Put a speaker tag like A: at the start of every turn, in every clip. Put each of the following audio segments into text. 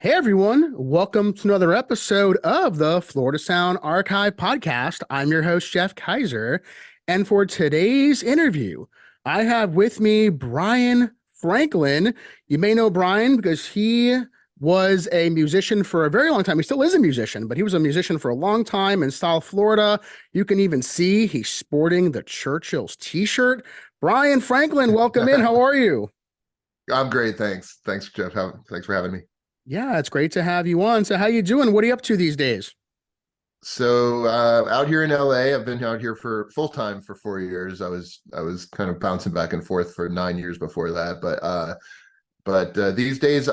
A: Hey everyone, welcome to another episode of the Florida Sound Archive podcast. I'm your host, Jeff Kaiser. And for today's interview, I have with me Brian Franklin. You may know Brian because he was a musician for a very long time. He still is a musician, but he was a musician for a long time in South Florida. You can even see he's sporting the Churchill's t-shirt. Brian Franklin, welcome in. How are you?
B: I'm great, thanks. Thanks, Jeff. Thanks for having me.
A: Yeah, it's great to have you on. So how you doing? What are you up to these days?
B: So out here in LA, I've been out here for full time for 4 years. I was kind of bouncing back and forth for 9 years before that, but these days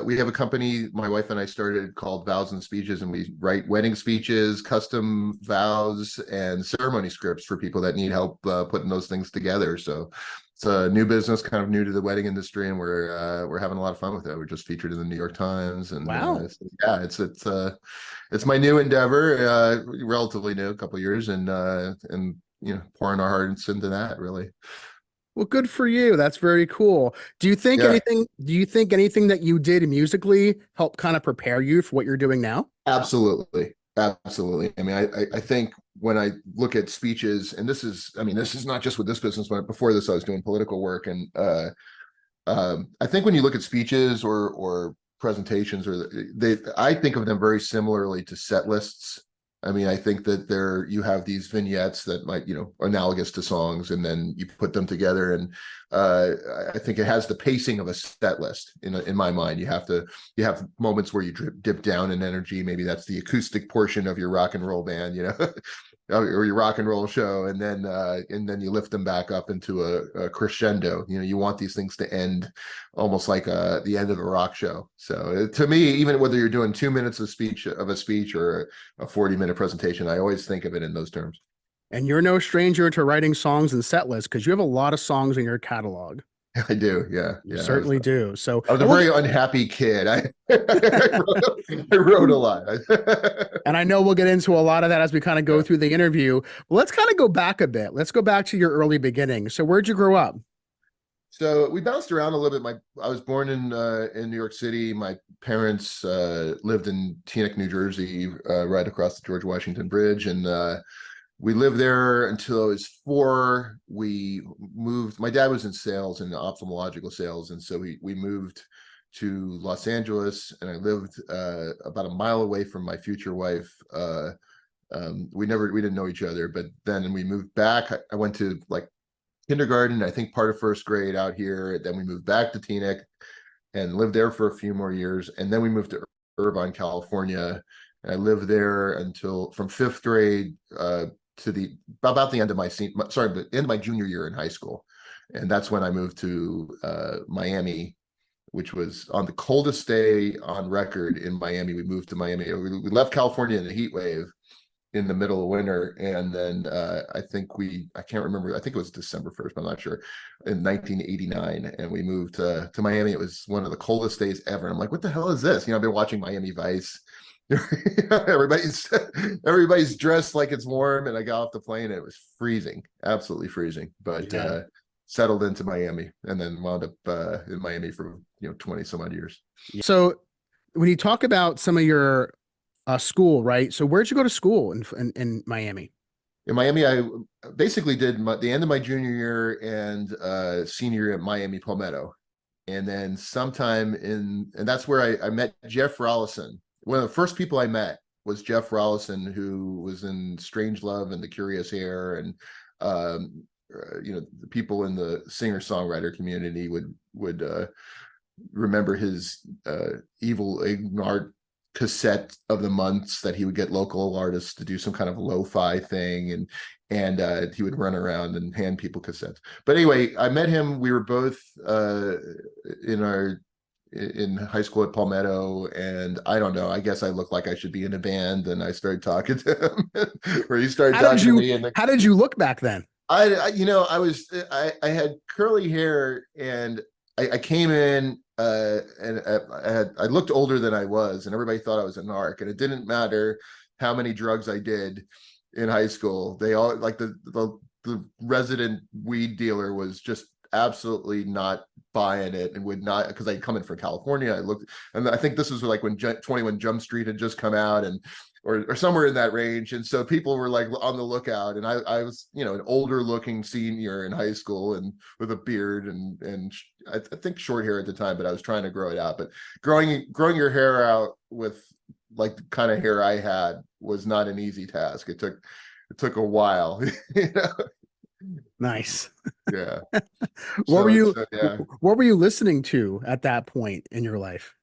B: we have a company my wife and I started called Vows and Speeches, and we write wedding speeches, custom vows, and ceremony scripts for people that need help putting those things together. So it's a new business, kind of new to the wedding industry, and we're having a lot of fun with it. We're just featured in the New York Times, and
A: Wow.
B: yeah, it's my new endeavor, relatively new, a couple of years, and pouring our hearts into that, really.
A: Well, good for you. That's very cool.
B: Yeah.
A: Do you think anything that you did musically helped kind of prepare you for what you're doing now?
B: Absolutely. Absolutely. I mean, I think when I look at speeches, and this is not just with this business, but before this, I was doing political work. And I think when you look at speeches or presentations, I think of them very similarly to set lists. I mean, I think that you have these vignettes that might, analogous to songs, and then you put them together. And I think it has the pacing of a set list in my mind. You have moments where you dip down in energy. Maybe that's the acoustic portion of your rock and roll band, or your rock and roll show, and then you lift them back up into a crescendo. You want these things to end almost like the end of a rock show. So to me, even whether you're doing 2 minutes of a speech or a 40-minute presentation, I always think of it in those terms.
A: And you're no stranger to writing songs and set lists because you have a lot of songs in your catalog.
B: I do, yeah,
A: You
B: yeah.
A: certainly do. So,
B: I was a
A: and we'll
B: very unhappy kid. I wrote a lot.
A: and I know we'll get into a lot of that as we kind of go
B: Yeah.
A: through the interview. But let's kind of go back a bit. Let's go back to your early beginnings. So, where'd you grow up?
B: So we bounced around a little bit. I was born in New York City. My parents lived in Teaneck, New Jersey, right across the George Washington Bridge, and we lived there until I was 4. We moved. My dad was in sales, in ophthalmological sales, and so we moved to Los Angeles, and I lived about a mile away from my future wife. We didn't know each other, but then we moved back. I went to like kindergarten, I think part of first grade out here. Then we moved back to Teaneck and lived there for a few more years. And then we moved to Irvine, California. And I lived there until from fifth grade to about the end of the end of my junior year in high school. And that's when I moved to Miami, which was on the coldest day on record in Miami. We moved to Miami. We left California in a heat wave in the middle of winter, and then I can't remember, I think it was December 1st, but I'm not sure, in 1989, and we moved to Miami. It was one of the coldest days ever. I'm like, what the hell is this? I've been watching Miami Vice. everybody's dressed like it's warm, and I got off the plane and it was freezing, absolutely freezing, but
A: Yeah.
B: settled into Miami, and then wound up in Miami for 20 some odd years.
A: So, when you talk about some of your school, right? So, where'd you go to school in Miami?
B: In Miami, I basically did the end of my junior year and senior year at Miami Palmetto. And then and that's where I met Jeff Rollason. One of the first people I met was Jeff Rollason, who was in Strangelove and The Curious Hair. And, the people in the singer-songwriter community would remember his Evil Ignart cassette of the months that he would get local artists to do some kind of lo-fi thing, and he would run around and hand people cassettes. But anyway, I met him. We were both in high school at Palmetto, and I don't know, I guess I looked like I should be in a band, and I started talking to him or he started talking to me. And
A: How did you look back then?
B: I had curly hair, and I came in and I looked older than I was, and everybody thought I was a narc, and it didn't matter how many drugs I did in high school. They all, like, the resident weed dealer was just absolutely not buying it and would not, because I come in from California. I looked, and I think this was like when 21 Jump Street had just come out, and or somewhere in that range. And so people were like on the lookout. And I was, an older looking senior in high school and with a beard and I think short hair at the time, but I was trying to grow it out. But growing your hair out with like the kind of hair I had was not an easy task. It took a while.
A: Nice.
B: Yeah.
A: What were you listening to at that point in your life?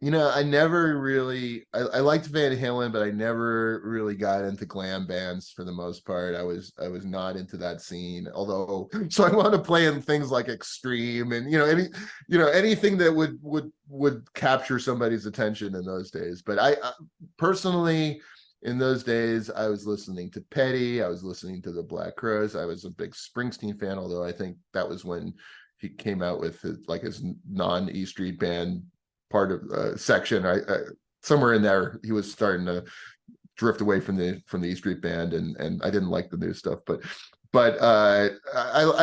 B: I never really, I liked Van Halen, but I never really got into glam bands for the most part. I was not into that scene, although, so I wanted to play in things like Extreme and, anything that would capture somebody's attention in those days. But I personally, in those days, I was listening to Petty. I was listening to the Black Crowes. I was a big Springsteen fan, although I think that was when he came out with his non-E Street Band part of section. I somewhere in there he was starting to drift away from the E Street Band, and I didn't like the new stuff, but I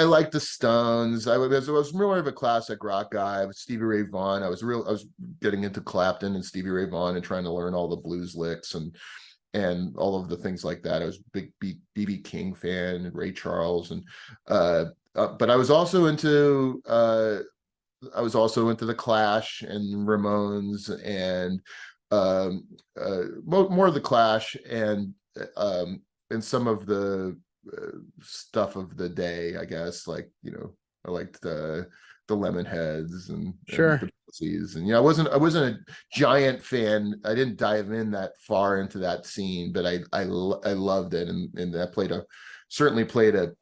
B: liked the Stones. I was more of a classic rock guy with Stevie Ray Vaughan. I was getting into Clapton and Stevie Ray Vaughan and trying to learn all the blues licks and all of the things like that. I was a big B.B. King fan and Ray Charles, and but I was also into the Clash and Ramones and more of the Clash and some of the stuff of the day, I guess. Like, I liked the Lemonheads and
A: sure,
B: and the Pussies. And I wasn't a giant fan. I didn't dive in that far into that scene, but I loved it, and that certainly played a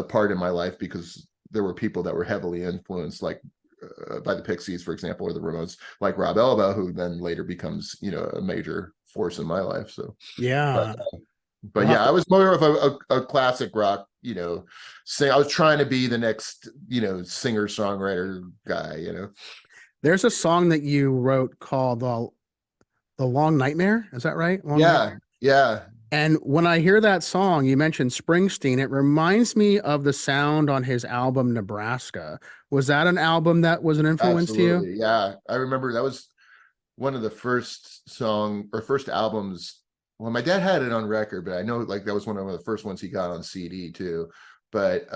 B: part in my life, because there were people that were heavily influenced, like by the Pixies, for example, or the Ramones, like Rob Elba, who then later becomes, a major force in my life. So,
A: yeah.
B: but yeah, I was more of a classic rock, I was trying to be the next, singer-songwriter guy,
A: There's a song that you wrote called The Long Nightmare. Is that right?
B: Nightmare? Yeah.
A: And when I hear that song, you mentioned Springsteen, it reminds me of the sound on his album Nebraska. Was that an album that was an influence to you?
B: Absolutely. Yeah. I remember that was one of the first albums. Well, my dad had it on record, but I know like that was one of the first ones he got on CD too. But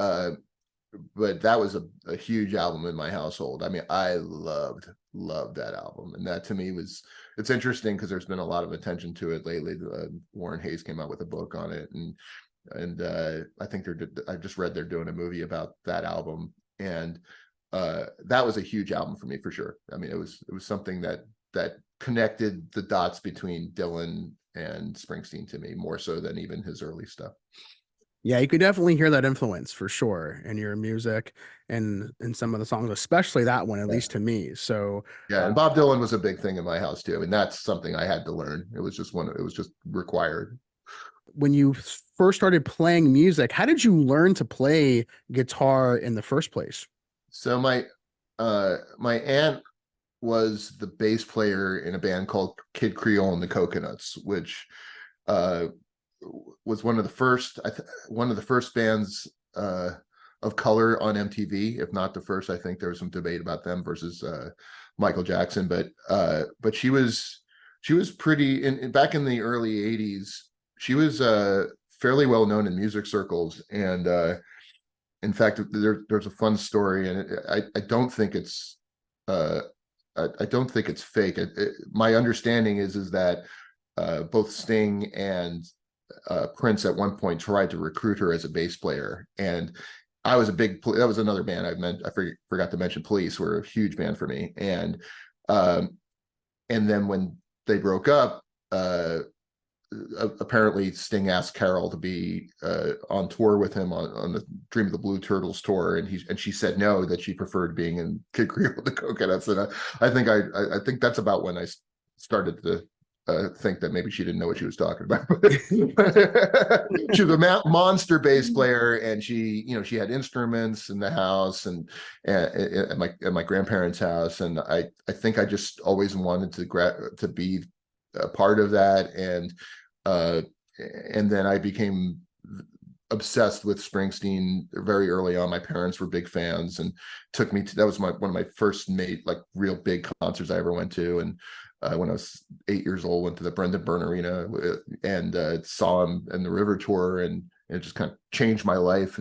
B: that was a huge album in my household. I mean, I loved that album. And that to me it's interesting because there's been a lot of attention to it lately. Warren Hayes came out with a book on it, and I think I just read they're doing a movie about that album, and that was a huge album for me for sure. I mean, it was something that connected the dots between Dylan and Springsteen to me more so than even his early stuff.
A: Yeah, you could definitely hear that influence for sure in your music and in some of the songs, especially that one, at least to me. So
B: yeah, and Bob Dylan was a big thing in my house too, and that's something I had to learn. It was just required.
A: When you first started playing music, how did you learn to play guitar in the first place?
B: So my aunt was the bass player in a band called Kid Creole and the Coconuts, which was one of the first bands of color on MTV, if not the first. I think there was some debate about them versus Michael Jackson, but she was pretty back in the early 80s. She was fairly well known in music circles, and in fact, there's a fun story, and I don't think it's fake. My understanding is that both Sting and Prince at one point tried to recruit her as a bass player, and that was another band I forgot to mention. Police were a huge band for me, and then when they broke up, apparently Sting asked Carol to be on tour with him on the Dream of the Blue Turtles tour, and she said no, that she preferred being in Kid Creole with the Coconuts. And I think that's about when I started to think that maybe she didn't know what she was talking about. She was a monster bass player, and she had instruments in the house and at my grandparents' house, and I think I just always wanted to be a part of that, and then I became obsessed with Springsteen very early on. My parents were big fans and took me to, that was one of my first like real big concerts I ever went to. And when I was 8 years old, went to the Brendan Byrne Arena and saw him in the River Tour, and it just kind of changed my life.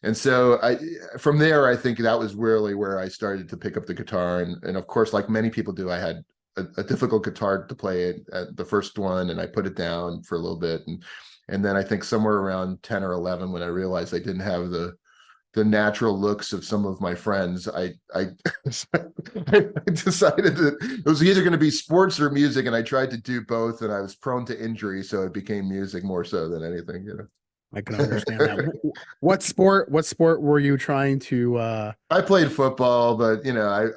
B: And so from there, I think that was really where I started to pick up the guitar. And of course, like many people do, I had a difficult guitar to play at the first one, and I put it down for a little bit. And then I think somewhere around 10 or 11, when I realized I didn't have the natural looks of some of my friends, I decided that it was either going to be sports or music, and I tried to do both, and I was prone to injury, so it became music more so than anything, you know.
A: I can understand that. What sport were you trying to
B: I played football, but you know,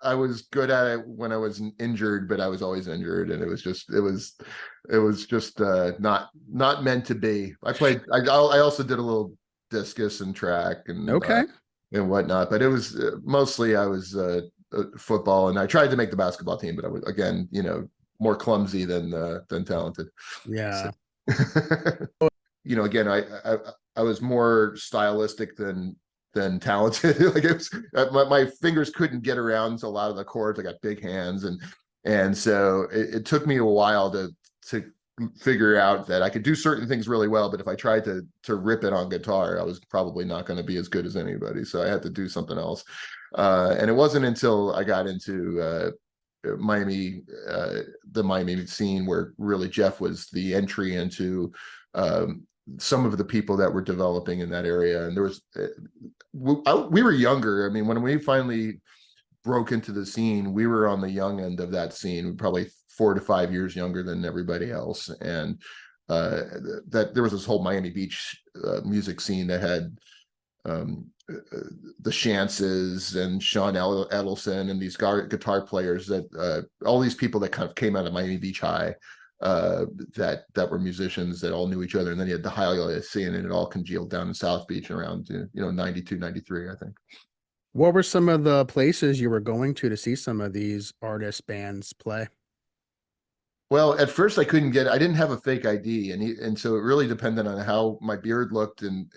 B: I was good at it when I was injured, but I was always injured, and it was just not meant to be. I also did a little discus and track and and whatnot, but it was mostly I was football, and I tried to make the basketball team, but I was, again, you know, more clumsy than talented.
A: Yeah.
B: So, you know, again, I was more stylistic than talented. Like it was, my fingers couldn't get around to a lot of the chords. I got big hands, and so it took me a while to figure out that I could do certain things really well, but if I tried to rip it on guitar, I was probably not going to be as good as anybody. So I had to do something else. And it wasn't until I got into Miami, the Miami scene, where really Jeff was the entry into some of the people that were developing in that area. And there was, we were younger. I mean, when we finally broke into the scene, we were on the young end of that scene, probably 4 to 5 years younger than everybody else. And that there was this whole Miami Beach music scene that had the Chances and Sean Edelson and these guitar players that all these people that kind of came out of Miami Beach High, that were musicians that all knew each other. And then you had the Hialeah scene, and it all congealed down in South Beach around 92, 93, I think.
A: What were some of the places you were going to see some of these artists, bands play?
B: Well, at first I didn't have a fake ID, and so it really depended on how my beard looked and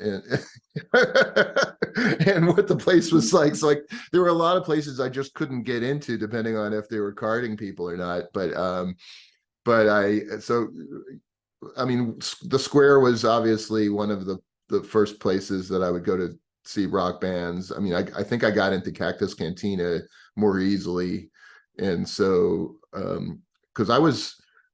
B: and what the place was like. So like there were a lot of places I just couldn't get into depending on if they were carding people or not. But I mean, the Square was obviously one of the first places that I would go to see rock bands. I mean, I think I got into Cactus Cantina more easily, and so because I'm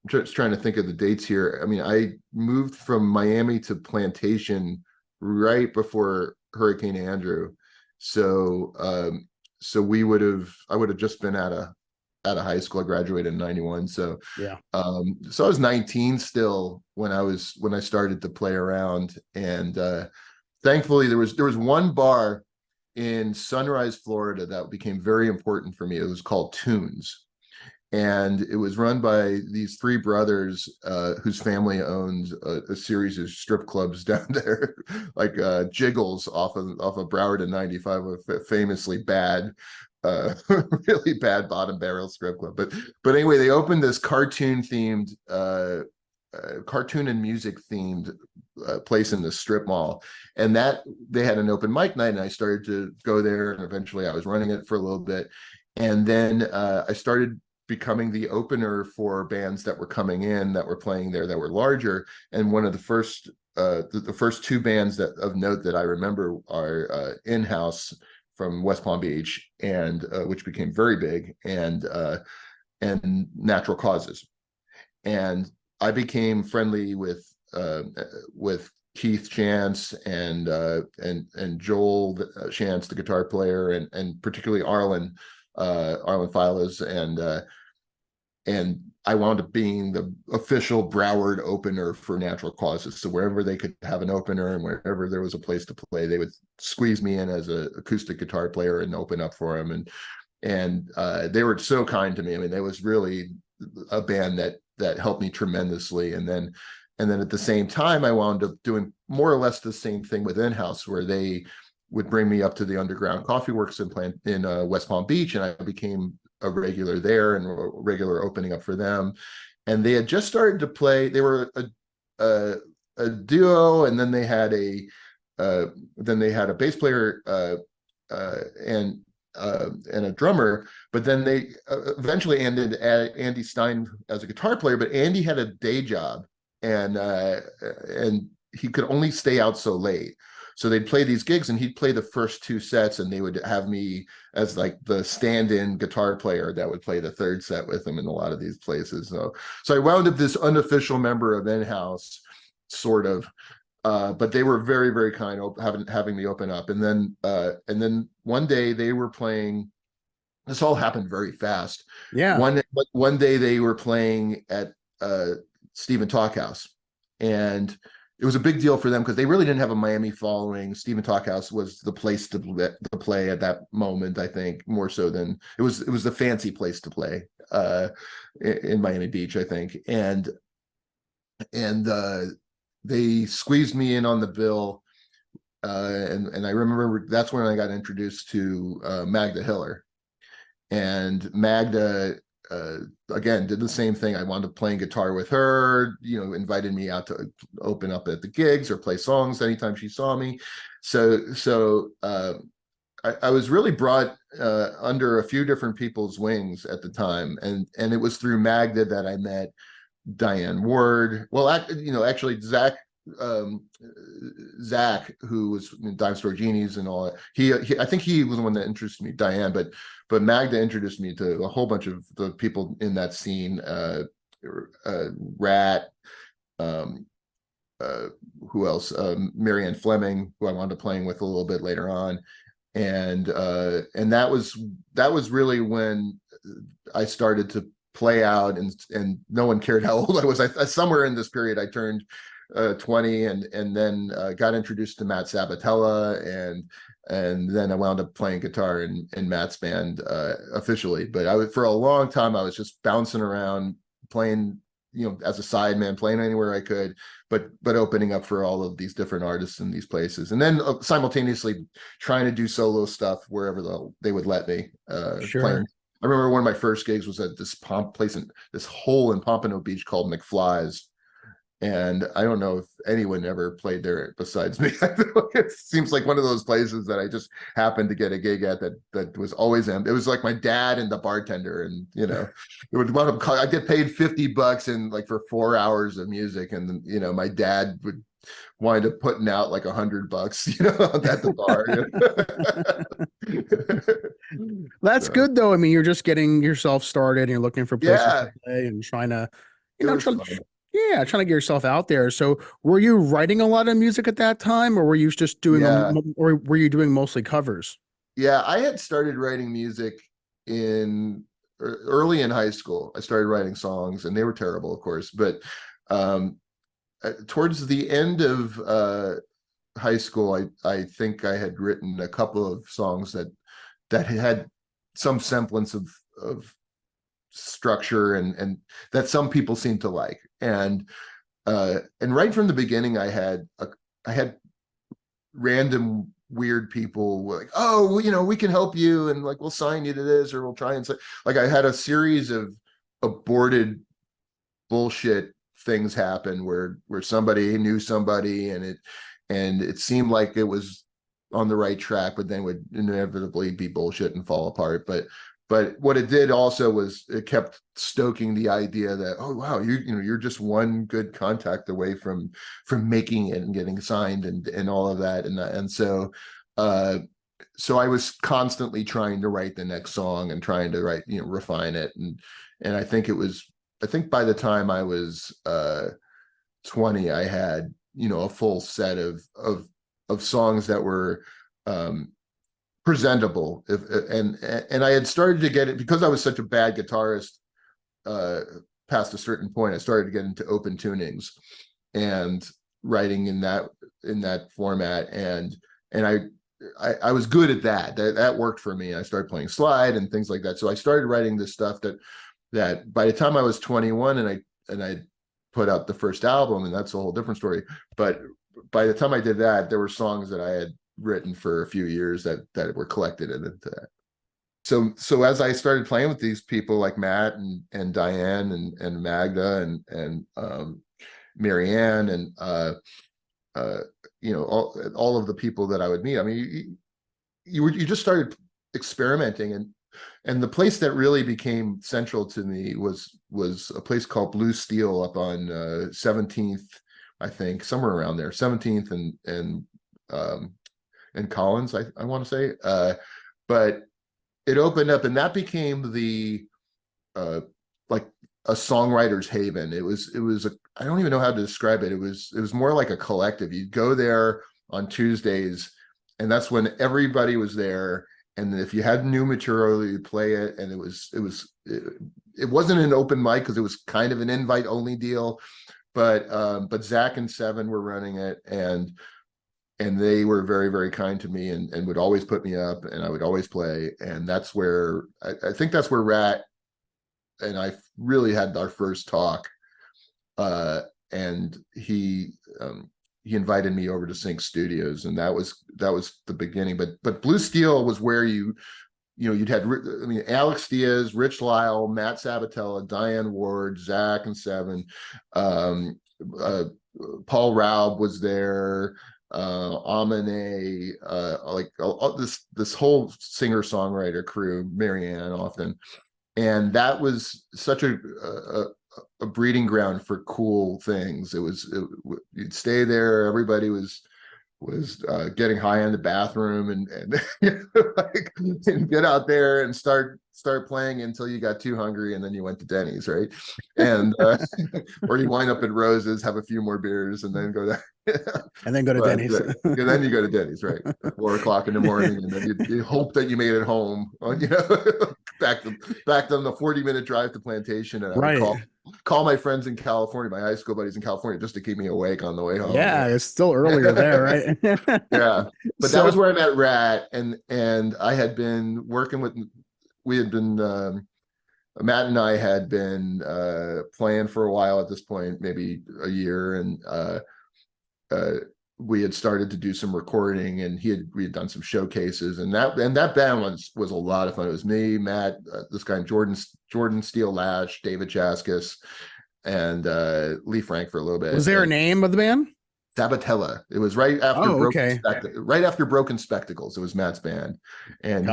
B: just trying to think of the dates here. I mean, I moved from Miami to Plantation right before Hurricane Andrew, so I would have just been out of high school. I graduated in 91, so
A: yeah.
B: So I was 19 still when I started to play around, and thankfully there was one bar in Sunrise, Florida that became very important for me. It was called Tunes, and it was run by these 3 brothers whose family owns a series of strip clubs down there, like Jiggles off of Broward and 95, a famously bad, really bad bottom barrel strip club. But anyway, they opened this cartoon and music themed place in the strip mall, and that they had an open mic night, and I started to go there, and eventually I was running it for a little bit, and then I started becoming the opener for bands that were coming in, that were playing there, that were larger. And one of the first the first 2 bands of note that I remember are In-House from West Palm Beach, and which became very big, and Natural Causes. And I became friendly with Keith Chance and Joel Chance, the guitar player, and particularly Arlen Files, and I wound up being the official Broward opener for Natural Causes. So wherever they could have an opener and wherever there was a place to play, they would squeeze me in as an acoustic guitar player and open up for them. And they were so kind to me. I mean, they was really a band that helped me tremendously. And then at the same time, I wound up doing more or less the same thing with In-House, where they would bring me up to the Underground Coffee Works in West Palm Beach, and I became a regular there and a regular opening up for them. And they had just started to play. They were a duo, and then they had a bass player and a drummer. But then they eventually ended Andy Stein as a guitar player. But Andy had a day job, and he could only stay out so late. So they'd play these gigs, and he'd play the first two sets, and they would have me as like the stand-in guitar player that would play the third set with him in a lot of these places. So I wound up this unofficial member of In-House, sort of. But they were very, very kind, having me open up. And then one day they were playing. This all happened very fast.
A: Yeah.
B: One day they were playing at Stephen Talkhouse, and it was a big deal for them because they really didn't have a Miami following. Stephen Talkhouse was the place to play at that moment, I think, more so than it was the fancy place to play in Miami Beach, I think. And they squeezed me in on the bill, and I remember that's when I got introduced to Magda Hiller. And Magda again did the same thing. I wound up playing guitar with her, invited me out to open up at the gigs or play songs anytime she saw me. So I was really brought under a few different people's wings at the time, and it was through Magda that I met Diane Ward. Well, actually, Zach, who was in Dime Store Genies and all that. He I think he was the one that introduced me to Diane, but Magda introduced me to a whole bunch of the people in that scene. Rat, who else? Marianne Fleming, who I wound up playing with a little bit later on, and that was really when I started to play out, and no one cared how old I was. I somewhere in this period I turned 20, and then got introduced to Matt Sabatella, and then I wound up playing guitar in Matt's band officially. But for a long time I was just bouncing around playing, as a sideman, playing anywhere I could, but opening up for all of these different artists in these places, and then simultaneously trying to do solo stuff wherever they would let me.
A: Sure.
B: Playing. I remember one of my first gigs was at this this hole in Pompano Beach called McFly's. And I don't know if anyone ever played there besides me. It seems like one of those places that I just happened to get a gig at that was always empty. It was like my dad and the bartender, and it would I get paid $50 in like for 4 hours of music, and my dad would wind up putting out like $100, at the
A: bar. That's good though. I mean, you're just getting yourself started, and you're looking for places to play and trying to, trying to get yourself out there. So were you writing a lot of music at that time, or were you just doing, or were you doing mostly covers?
B: Yeah, I had started writing music early in high school. I started writing songs, and they were terrible, of course. But towards the end of high school, I think I had written a couple of songs that had some semblance of structure and that some people seem to like, and right from the beginning I had random weird people like, oh, we can help you, and like we'll sign you to this, or we'll try and say, like, I had a series of aborted bullshit things happen where somebody knew somebody, and it seemed like it was on the right track, but then would inevitably be bullshit and fall apart. But what it did also was it kept stoking the idea that, oh wow, you're just one good contact away from making it and getting signed and all of that, and so I was constantly trying to write the next song and trying to write, refine it, and I think by the time I was 20, I had a full set of songs that were presentable, and I had started to get it because I was such a bad guitarist. Past a certain point, I started to get into open tunings and writing in that format, and I was good at that. That worked for me. I started playing slide and things like that. So I started writing this stuff that by the time I was 21, and I put out the first album, and that's a whole different story. But by the time I did that, there were songs that I had written for a few years that were collected into that. So as I started playing with these people like Matt and Diane and Magda Marianne, and all of the people that I would meet. I mean, you just started experimenting, and the place that really became central to me was a place called Blue Steel up on 17th, I think, somewhere around there, 17th and Collins, I want to say, but it opened up, and that became the like a songwriter's haven. It was I don't even know how to describe it. It was more like a collective. You'd go there on Tuesdays, and that's when everybody was there. And if you had new material, you play it. And it wasn't an open mic because it was kind of an invite only deal. But Zach and Seven were running it, and they were very, very kind to me, and would always put me up, and I would always play. And that's where I think that's where Rat and I really had our first talk. And he invited me over to Sync Studios, and that was the beginning. But Blue Steel was where you'd had, I mean, Alex Diaz, Rich Lyle, Matt Sabatella, Diane Ward, Zach and Seven, Paul Raub was there, Amine, like this whole singer-songwriter crew, Marianne often. And that was such a breeding ground for cool things. You'd stay there. Everybody was getting high in the bathroom, and and get out there and start playing until you got too hungry, and then you went to Denny's, right? And or you wind up at Rose's, have a few more beers, and then go there.
A: And then go to Denny's.
B: Then you go to Denny's, right? 4 o'clock in the morning, and then you hope that you made it home. Back on the 40-minute drive to Plantation, and I would call my friends in California, my high school buddies in California, just to keep me awake on the way home.
A: Yeah, it's still earlier there, right?
B: Yeah, but that was where I met Rat, and I had been working with. We had been Matt and I had been playing for a while at this point, maybe a year, and we had started to do some recording, and we had done some showcases, and that band was a lot of fun. It was me, Matt, this guy Jordan Steele Lash, David Jaskis, and Lee Frank for a little bit.
A: Was there a name of the band?
B: Sabatella. It was right after Broken Spectacles. It was Matt's band, and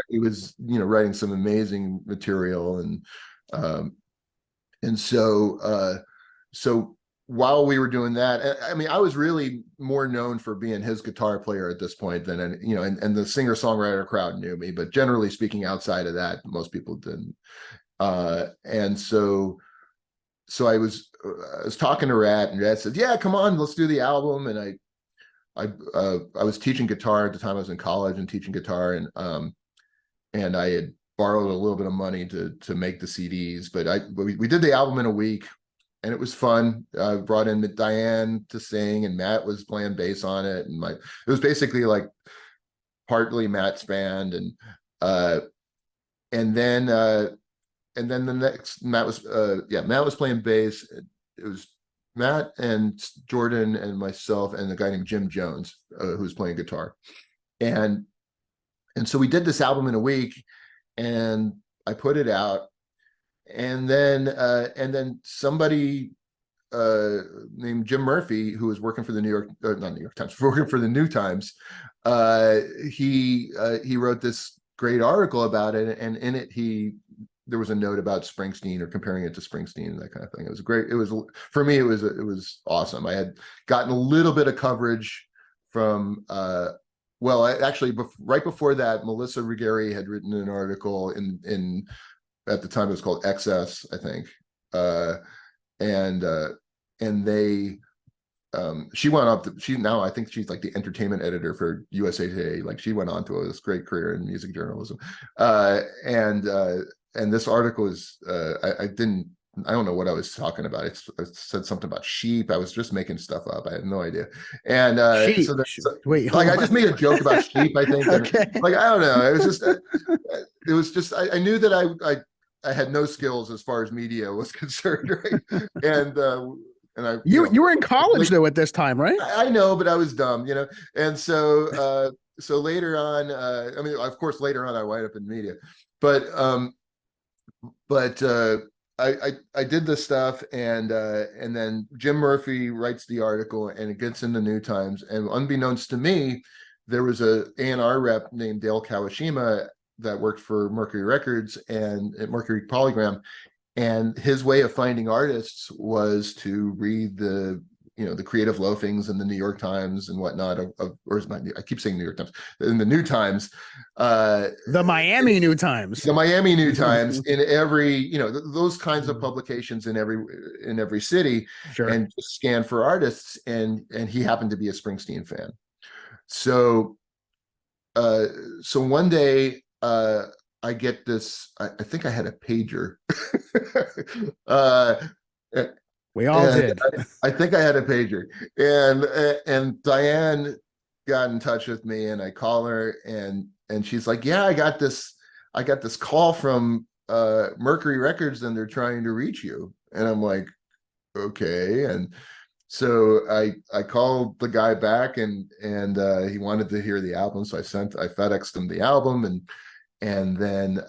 B: he was writing some amazing material, and so while we were doing that, I mean, I was really more known for being his guitar player at this point than and the singer-songwriter crowd knew me, but generally speaking, outside of that, most people didn't. And so I was talking to Rat, and Rat said, "Yeah, come on, let's do the album." And I was teaching guitar at the time. I was in college and teaching guitar, and I had borrowed a little bit of money to make the CDs, but we did the album in a week. And it was fun. I brought in Diane to sing, and Matt was playing bass on it. And it was basically like partly Matt's band. And then the next Matt was playing bass. It was Matt and Jordan and myself and a guy named Jim Jones, who was playing guitar. And so we did this album in a week, and I put it out. And then somebody named Jim Murphy, who was working for the not New York Times, working for the New Times, he wrote this great article about it, and in it there was a note about Springsteen, or comparing it to Springsteen and that kind of thing. It was great. It was, for me, it was awesome. I had gotten a little bit of coverage from right before that, Melissa Ruggieri had written an article in at the time it was called XS, I think, and they she went up now I think she's like the entertainment editor for USA Today. Like, she went on to this great career in music journalism, and this article is I don't know what I was talking about. It said something about sheep. I was just making stuff up. I had no idea. And
A: wait,
B: like, I just made a joke about sheep, I think.
A: Okay.
B: And, like, I don't know. It was just I knew that I had no skills as far as media was concerned, right? And
A: you were in college though at this time, right?
B: I know, but I was dumb, And so later on, I mean, of course, later on I wind up in media, but I did this stuff, and then Jim Murphy writes the article, and it gets in the New Times. And unbeknownst to me, there was a A&R rep named Dale Kawashima that worked for Mercury Records and at Mercury Polygram, and his way of finding artists was to read the creative loafings in the New York Times and whatnot, or is my, I keep saying New York Times, in the New Times,
A: the Miami New Times,
B: the Miami New Times, in every, those kinds of publications in every city,
A: sure.
B: and just scan for artists. And he happened to be a Springsteen fan. So one day, I get this, I think I had a pager.
A: We all did.
B: I think I had a pager, and Diane got in touch with me, and I call her, and she's like, yeah, I got this call from Mercury Records, and they're trying to reach you. And I'm like, okay. And so I called the guy back, and he wanted to hear the album. So I FedExed him the album, and then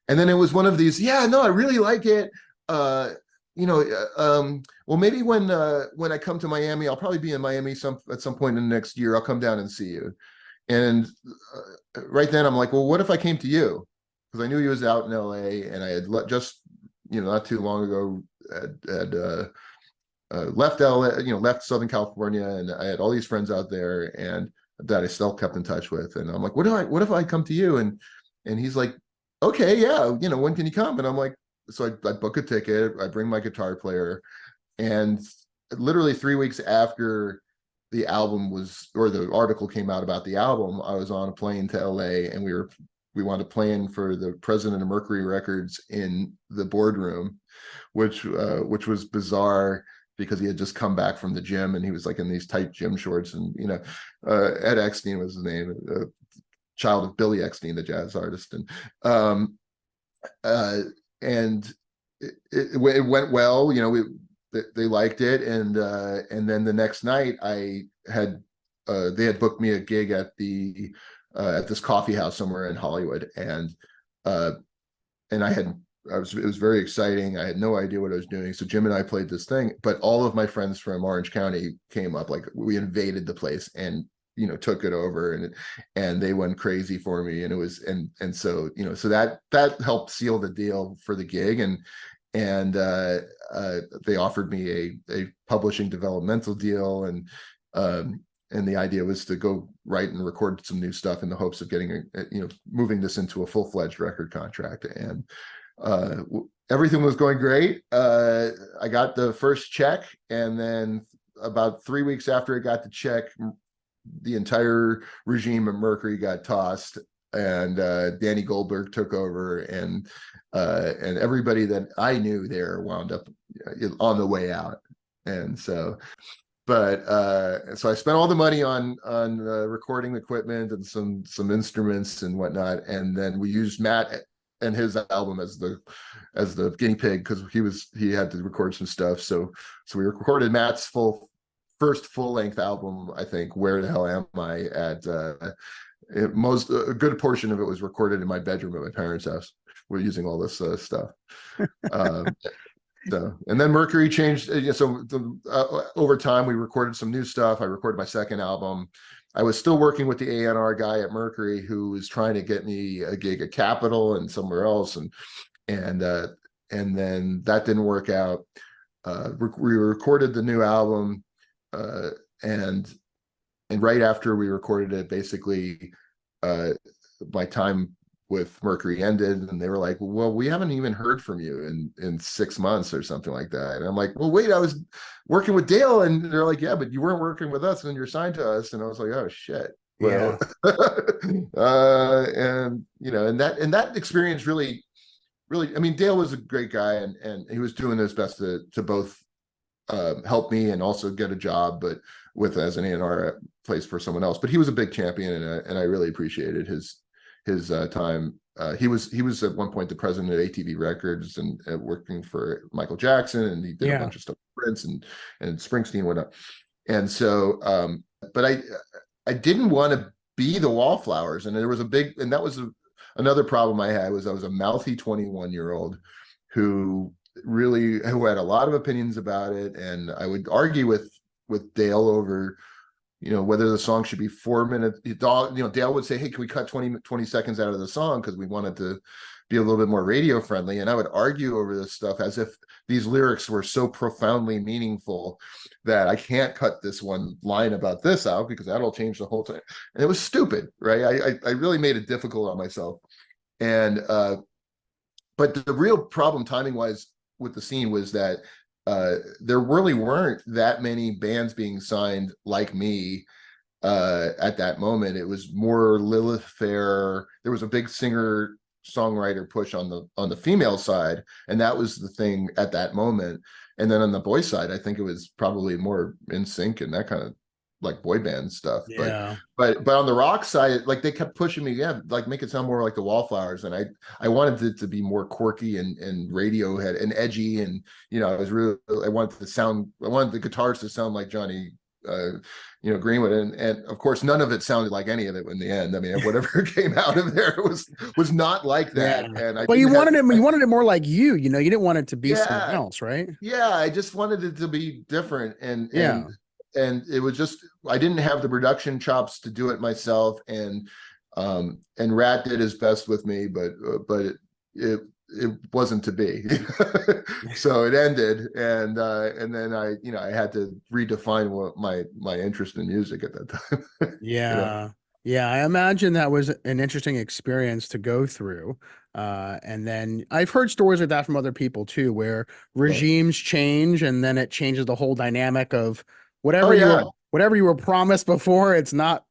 B: it was one of these, yeah, no, I really like it. Well, maybe when I come to Miami, I'll probably be in Miami at some point in the next year. I'll come down and see you. And right then I'm like, well, what if I came to you? Because I knew he was out in LA, and I had just, not too long ago had left LA, left Southern California, and I had all these friends out there, and that I still kept in touch with. And I'm like, what if I come to you? And he's like, okay, yeah, when can you come? And I'm like, so I book a ticket, I bring my guitar player, and literally 3 weeks after the album or the article came out about the album, I was on a plane to LA, and we wound up playing for the president of Mercury Records in the boardroom, which was bizarre, because he had just come back from the gym, and he was like in these tight gym shorts, and Ed Eckstein was his name, child of Billy Eckstein, the jazz artist, and it went well. They liked it, and then the next night they had booked me a gig at this coffee house somewhere in Hollywood, and it was very exciting. I had no idea what I was doing. So Jim and I played this thing, but all of my friends from Orange County came up. Like, we invaded the place and took it over, and they went crazy for me. And it was so so that helped seal the deal for the gig. And they offered me a publishing developmental deal, and the idea was to go write and record some new stuff in the hopes of getting moving this into a full-fledged record contract. And everything was going great. I got the first check, and then about 3 weeks after I got the check, the entire regime of Mercury got tossed, and Danny Goldberg took over, and everybody that I knew there wound up on the way out. And so, so I spent all the money on recording equipment and some instruments and whatnot, and then we used Matt and his album as the guinea pig, because he had to record some stuff. So we recorded Matt's first full-length album, I think, Where the Hell Am I? A good portion of it was recorded in my bedroom at my parents' house. We're using all this stuff. And then Mercury changed. Over time, we recorded some new stuff. I recorded my second album. I was still working with the A&R guy at Mercury, who was trying to get me a gig at Capitol and somewhere else, and then that didn't work out. We recorded the new album, and right after we recorded it, basically, my time with Mercury ended, and they were like, well, we haven't even heard from you in 6 months or something like that. And I'm like, well, wait, I was working with Dale. And they're like, yeah, but you weren't working with us and you're signed to us. And I was like, oh shit. Well, yeah. And that experience really, I mean, Dale was a great guy, and he was doing his best to both help me and also get a job, but as an A&R place for someone else. But he was a big champion, and I really appreciated his time. He was at one point the president of ATV Records, and working for Michael Jackson, and he did a bunch of stuff with Prince and Springsteen and whatnot. And so, but I didn't want to be the Wallflowers, and there was that was another problem I had. I was a mouthy 21-year-old who had a lot of opinions about it, and I would argue with Dale over, whether the song should be 4 minutes. Dale would say, hey, can we cut 20 seconds out of the song because we wanted to be a little bit more radio friendly, and I would argue over this stuff as if these lyrics were so profoundly meaningful that I can't cut this one line about this out because that'll change the whole thing. And it was stupid, right? I really made it difficult on myself. And but the real problem timing wise with the scene was that there really weren't that many bands being signed like me at that moment. It was more Lilith Fair. There was a big singer-songwriter push on the female side, and that was the thing at that moment. And then on the boy side, I think it was probably more NSYNC and that kind of like boy band stuff.
A: Yeah.
B: But on the rock side, like they kept pushing me, like make it sound more like the Wallflowers, and I wanted it to be more quirky and Radiohead and edgy, and I wanted the guitars to sound like Johnny Greenwood, and of course none of it sounded like any of it in the end. I mean, whatever came out of there was not like that.
A: Yeah.
B: And
A: but you wanted it more like you didn't want it to be someone else, right?
B: Yeah, I just wanted it to be different, and it was just, I didn't have the production chops to do it myself, and Rat did his best with me, but it wasn't to be. So it ended, and then I had to redefine what my interest in music at that time.
A: Yeah. Yeah, I imagine that was an interesting experience to go through. And then I've heard stories like that from other people too, where regimes change and then it changes the whole dynamic of whatever you were promised before. It's not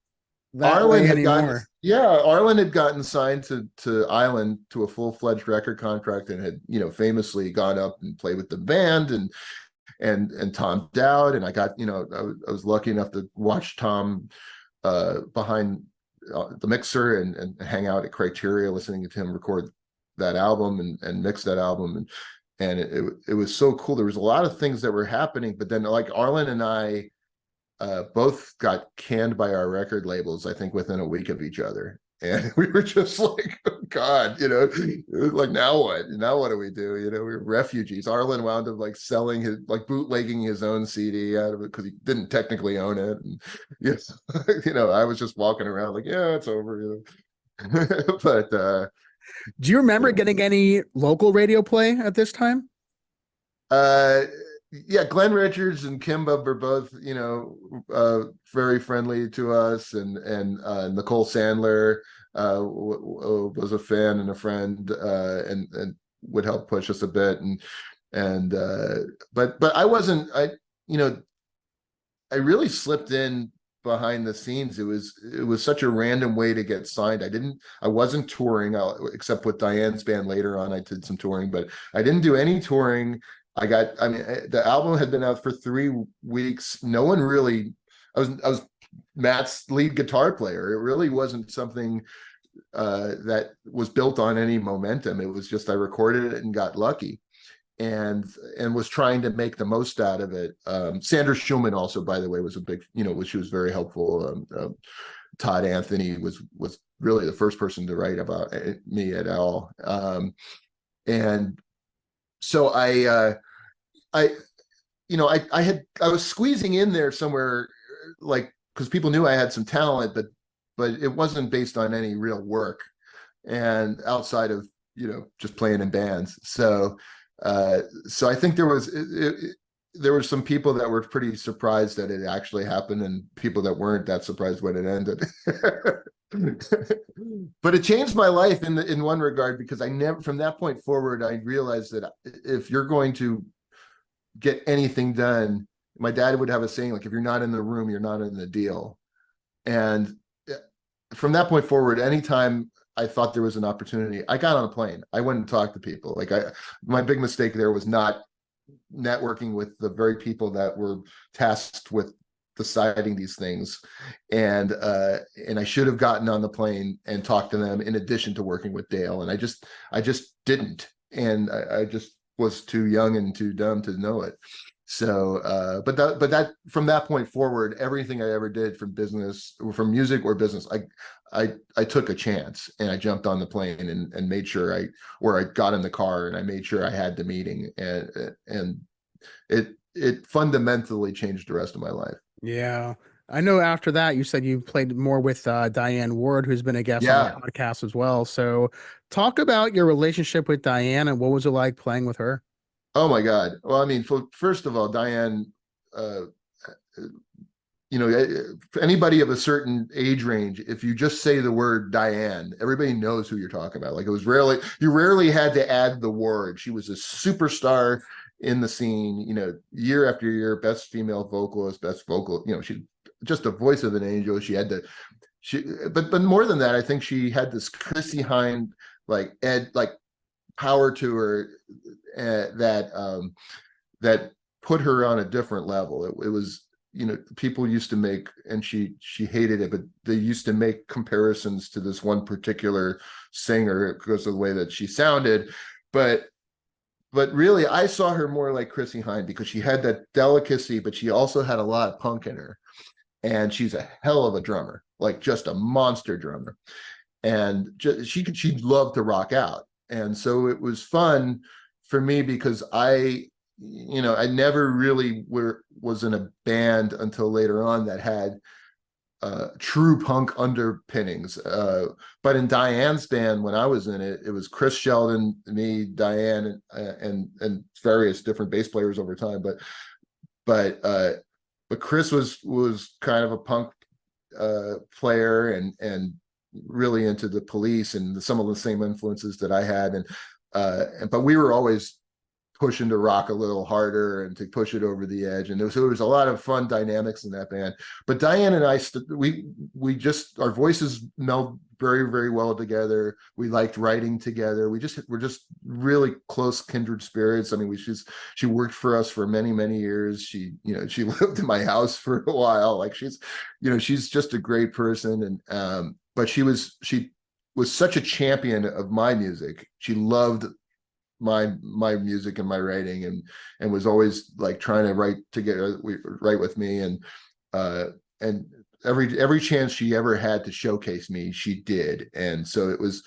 A: that way anymore.
B: Arlen had gotten signed to Island to a full-fledged record contract, and had famously gone up and played with the band and Tom Dowd, and I got I was lucky enough to watch Tom behind the mixer and hang out at Criteria listening to him record that album and mix that album, and it was so cool. There was a lot of things that were happening, but then like Arlen and I both got canned by our record labels, I think within a week of each other. And we were just like, oh God, like now what do we do? We were refugees. Arlen wound up like bootlegging his own CD out of it because he didn't technically own it. And yes, I was just walking around like, yeah, it's over, But
A: do you remember getting any local radio play at this time?
B: Yeah, Glenn Richards and Kimba were both, very friendly to us, and Nicole Sandler was a fan and a friend, and would help push us a bit, but I wasn't, I really slipped in behind the scenes. It was such a random way to get signed. I wasn't touring except with Diane's band. Later on I did some touring, but I didn't do any touring. The album had been out for 3 weeks. No one really, I was Matt's lead guitar player. It really wasn't something that was built on any momentum. It was just, I recorded it and got lucky, and was trying to make the most out of it. Sandra Schulman also, by the way, was a big, she was very helpful. Todd Anthony was really the first person to write about me at all. And so I was squeezing in there somewhere, like, because people knew I had some talent, but it wasn't based on any real work, and outside of just playing in bands. So I think there were some people that were pretty surprised that it actually happened, and people that weren't that surprised when it ended. But it changed my life in one regard, because from that point forward, I realized that if you're going to get anything done, my dad would have a saying, like, if you're not in the room, you're not in the deal. And from that point forward, anytime I thought there was an opportunity, I got on a plane. I went and talked to people. Like, my big mistake there was not networking with the very people that were tasked with deciding these things, and I should have gotten on the plane and talked to them in addition to working with Dale, and I just didn't, and I just was too young and too dumb to know it. So but that from that point forward, everything I ever did from business, from music or business, I took a chance and I jumped on the plane and made sure I got in the car and I made sure I had the meeting, and it fundamentally changed the rest of my life.
A: Yeah. I know after that you said you played more with Diane Ward, who's been a guest on the
B: Yeah.
A: podcast as well. So talk about your relationship with Diane and what was it like playing with her?
B: Oh my God. Well, I mean, first of all, Diane, uh, anybody of a certain age range, if you just say the word Diane, everybody knows who you're talking about. Like, it was rarely, you rarely had to add the word. She was a superstar in the scene, year after year, best female vocalist, best vocal, she just a voice of an angel. But more than that, I think she had this Chrissy Hind, like power to her, that put her on a different level. It was, people used to make, and she hated it, but they used to make comparisons to this one particular singer because of the way that she sounded. But really, I saw her more like Chrissy Hind because she had that delicacy, but she also had a lot of punk in her. And she's a hell of a drummer, like just a monster drummer. And she loved to rock out. And so it was fun for me because I never really was in a band until later on that had true punk underpinnings. But in Diane's band, when I was in it, it was Chris Sheldon, me, Diane, and various different bass players over time. But Chris was kind of a punk player and really into the Police and some of the same influences that I had, but we were always pushing to rock a little harder and to push it over the edge. And there was a lot of fun dynamics in that band. But Diane and I, we just, our voices meld very, very well together. We liked writing together. We're just really close kindred spirits. I mean, she worked for us for many, many years. She lived in my house for a while. Like she's just a great person. But she was such a champion of my music. She loved my music and my writing, and was always like trying to write with me, and every chance she ever had to showcase me, she did. And so it was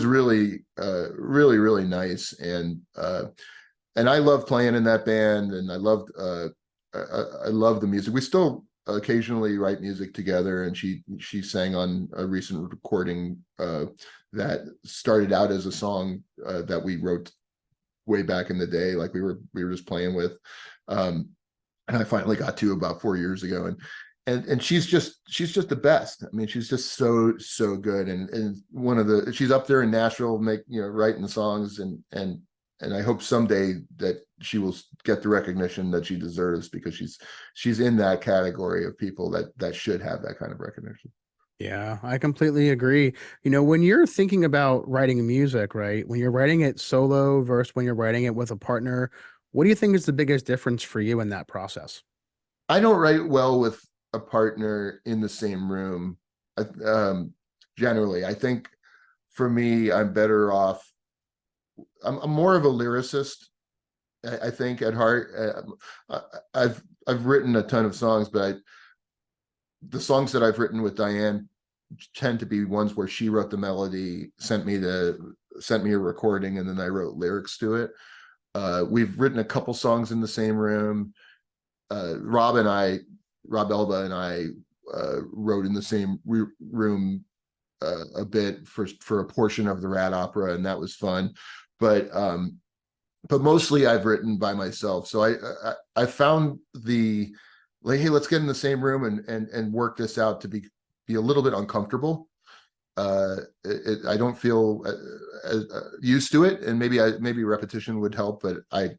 B: really really, really nice. And I loved playing in that band, and I loved the music. We still occasionally write music together, and she sang on a recent recording that started out as a song that we wrote way back in the day, like we were just playing with, and I finally got to about 4 years ago. And she's just the best. I mean, she's just so good, and she's up there in Nashville, writing songs, and I hope someday that she will get the recognition that she deserves, because she's in that category of people that should have that kind of recognition.
A: Yeah, I completely agree. When you're thinking about writing music, right? When you're writing it solo versus when you're writing it with a partner, what do you think is the biggest difference for you in that process?
B: I don't write well with a partner in the same room. Generally, I think for me, I'm better off. I'm more of a lyricist, I think, at heart. I've written a ton of songs, but the songs that I've written with Diane tend to be ones where she wrote the melody, sent me a recording, and then I wrote lyrics to it. We've written a couple songs in the same room. Rob Elba and I wrote in the same room a bit for a portion of the Rat Opera, and that was fun. But mostly I've written by myself. So I found hey, let's get in the same room and work this out to be a little bit uncomfortable. I don't feel used to it, and maybe repetition would help, but I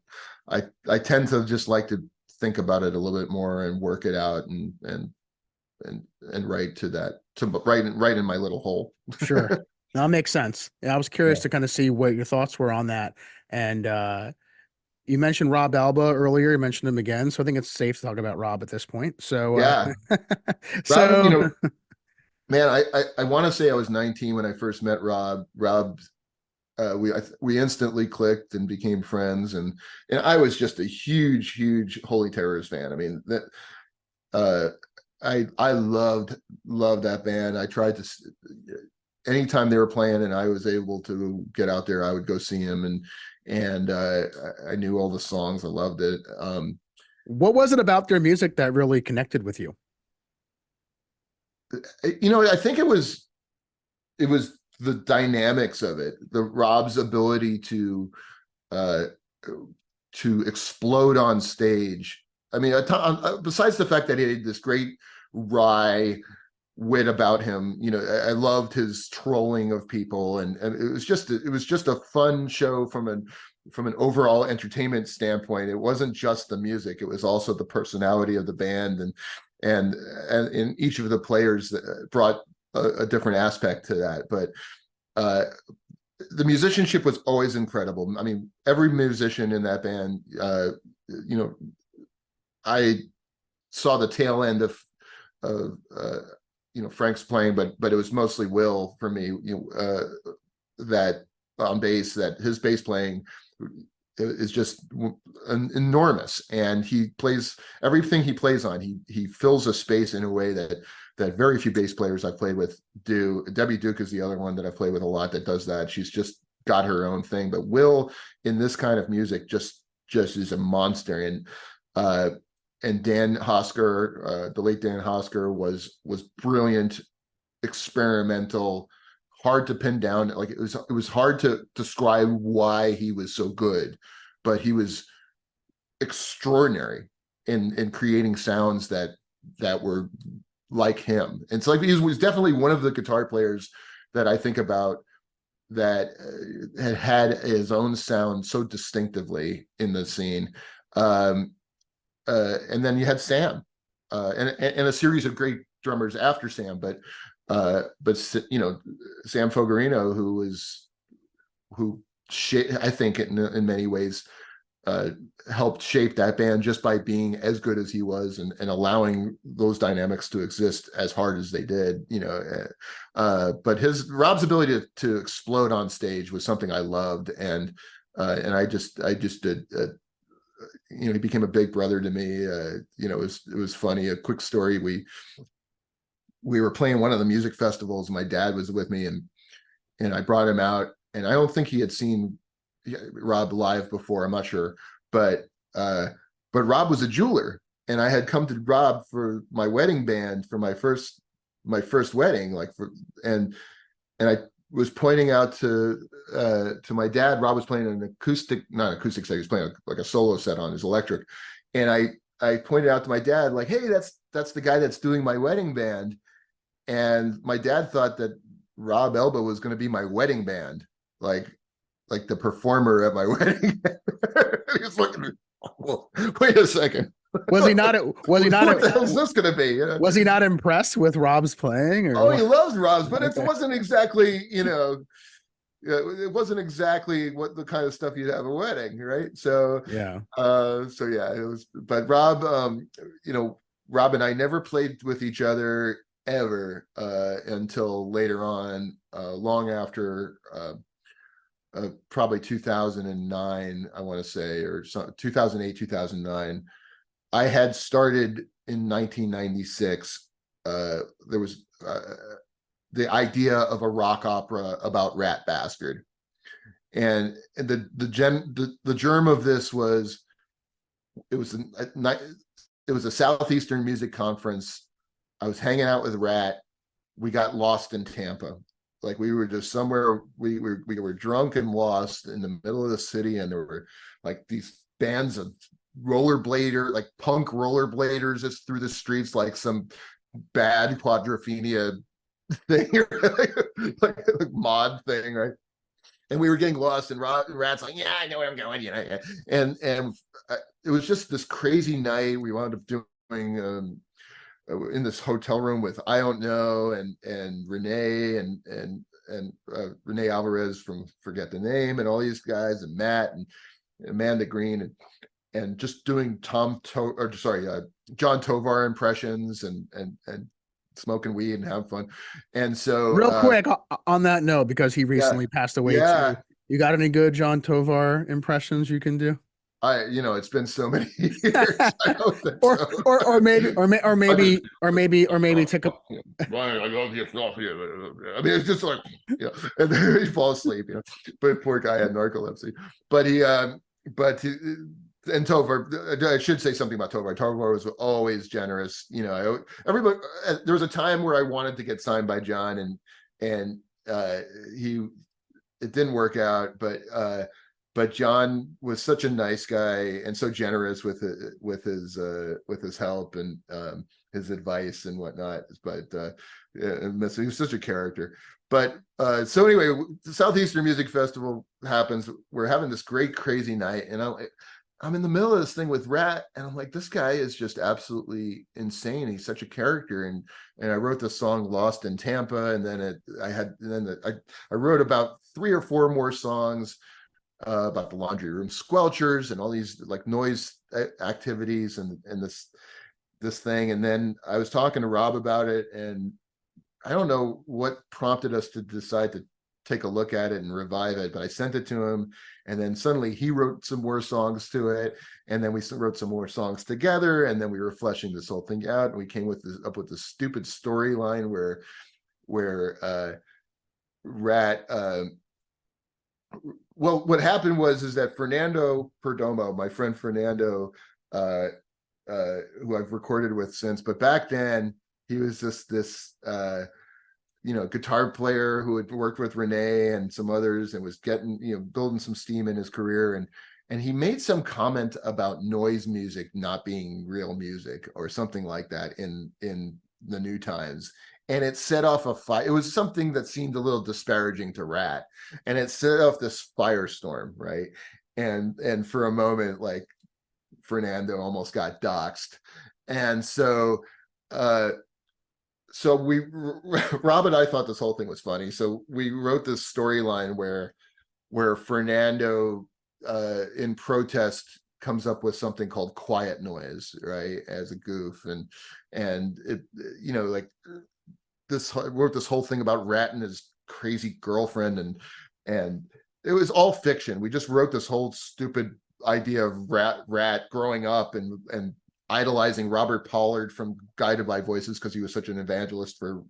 B: tend to just like to think about it a little bit more and work it out and write right in my little hole.
A: Sure. That makes sense. Yeah, I was curious
B: Yeah.
A: to kind of see what your thoughts were on that. And you mentioned Rob Elba earlier. You mentioned him again, so I think it's safe to talk about Rob at this point. So,
B: Yeah. Rob,
A: so
B: man, I want to say I was 19 when I first met Rob. Rob we instantly clicked and became friends, and I was just a huge Holy Terrors fan. I mean, that I loved that band. I tried to, anytime they were playing and I was able to get out there, I would go see them, and I knew all the songs. I loved it.
A: What was it about their music that really connected with you?
B: I think it was the dynamics of it, the Rob's ability to explode on stage. I mean, besides the fact that he had this great wry wit about him, I loved his trolling of people, and it was just a fun show from an overall entertainment standpoint. It wasn't just the music; it was also the personality of the band, and in each of the players brought a different aspect to that. But the musicianship was always incredible. I mean, every musician in that band, I saw the tail end of Frank's playing, but it was mostly Will for me, that on bass, that his bass playing is just enormous, and he plays everything he plays on. He fills a space in a way that very few bass players I've played with do. Debbie Duke is the other one that I've played with a lot that does that. She's just got her own thing, but Will in this kind of music just is a monster. And Dan Hosker, the late Dan Hosker, was brilliant, experimental, hard to pin down. Like it was hard to describe why he was so good, but he was extraordinary in creating sounds that were like him. And so, like, he was definitely one of the guitar players that I think about that had his own sound so distinctively in the scene. And then you had Sam, and a series of great drummers after Sam, but Sam Fogarino, who I think in many ways helped shape that band just by being as good as he was, and allowing those dynamics to exist as hard as they did. But Rob's ability to explode on stage was something I loved, and I just did. He became a big brother to me. It was funny. A quick story: we were playing one of the music festivals. My dad was with me, and I brought him out, and I don't think he had seen Rob live before. I'm not sure, but Rob was a jeweler, and I had come to Rob for my wedding band for my first wedding, and I was pointing out to my dad. Rob was playing an not acoustic set. He was playing like a solo set on his electric, and I pointed out to my dad, like, "Hey, that's the guy that's doing my wedding band." And my dad thought that Rob Elba was going to be my wedding band, like the performer at my wedding. He was looking at me, well, wait a second.
A: Was he not? What
B: the hell is this going to be?
A: Was he not impressed with Rob's playing? Or
B: he loves Rob's, but it wasn't exactly, it wasn't exactly what the kind of stuff you'd have at a wedding, right? So
A: yeah.
B: It was. But Rob, Rob and I never played with each other ever until later on, long after. Probably 2009, I want to say, or 2008, 2009. I had started in 1996. There was the idea of a rock opera about Rat Bastard, and the germ of this was it was a Southeastern Music Conference. I was hanging out with Rat. We got lost in Tampa. Like, we were just somewhere, we were drunk and lost in the middle of the city, and there were like these bands of like punk rollerbladers just through the streets, like some bad Quadrophenia thing, like mod thing, right? And we were getting lost, and Rat's like, "Yeah, I know where I'm going," and it was just this crazy night. We wound up doing in this hotel room with I Don't Know and Renee and Renee Alvarez from Forget the Name, and all these guys, and Matt and Amanda Green, and just doing John Tovar impressions and smoking weed and having fun. And so
A: real quick on that note, because he recently passed away too. You got any good John Tovar impressions you can do?
B: It's been so many years. I don't think
A: or,
B: so.
A: or maybe take a.
B: Ryan, I love your stuff here. I mean, it's just like, and then he falls asleep, But poor guy had narcolepsy. But and Tovar, I should say something about Tovar. Tovar was always generous. Everybody. There was a time where I wanted to get signed by John, and it didn't work out, but John was such a nice guy and so generous with his help and his advice and whatnot. But he was such a character. But so anyway, the Southeastern Music Festival happens. We're having this great crazy night, and I'm in the middle of this thing with Rat, and I'm like, this guy is just absolutely insane. He's such a character, and I wrote the song "Lost in Tampa," and then I wrote about 3 or 4 more songs about the laundry room squelchers and all these like noise activities and this thing. And then I was talking to Rob about it, and I don't know what prompted us to decide to take a look at it and revive it, but I sent it to him, and then suddenly he wrote some more songs to it, and then we wrote some more songs together, and then we were fleshing this whole thing out, and we came up with this stupid storyline where Rat well, what happened is that Fernando Perdomo, my friend Fernando, who I've recorded with since, but back then he was this guitar player who had worked with Renee and some others and was getting, building some steam in his career. And he made some comment about noise music not being real music or something like that in the New Times. And it set off a fire. It was something that seemed a little disparaging to Rat, and it set off this firestorm, right? And for a moment, like Fernando almost got doxxed, and so Rob and I thought this whole thing was funny. So we wrote this storyline where Fernando, in protest, comes up with something called quiet noise, right, as a goof, and it, like. Wrote this whole thing about Rat and his crazy girlfriend, and it was all fiction. We just wrote this whole stupid idea of Rat growing up and idolizing Robert Pollard from Guided by Voices because he was such an evangelist for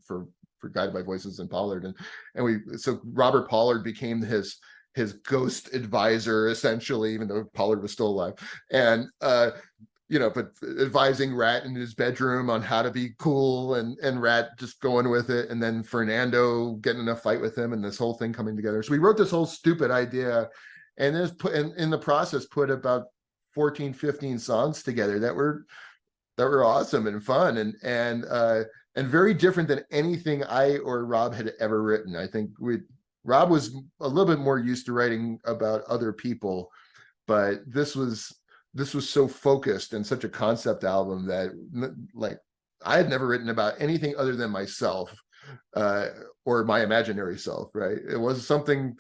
B: Guided by Voices and Pollard, so Robert Pollard became his ghost advisor essentially, even though Pollard was still alive, and but advising Rat in his bedroom on how to be cool, and Rat just going with it, and then Fernando getting in a fight with him, and this whole thing coming together. So we wrote this whole stupid idea, and then in the process put about 14, 15 songs together that were awesome and fun and very different than anything I or Rob had ever written. I think Rob was a little bit more used to writing about other people, but this was so focused and such a concept album that, like, I had never written about anything other than myself or my imaginary self, right? It was something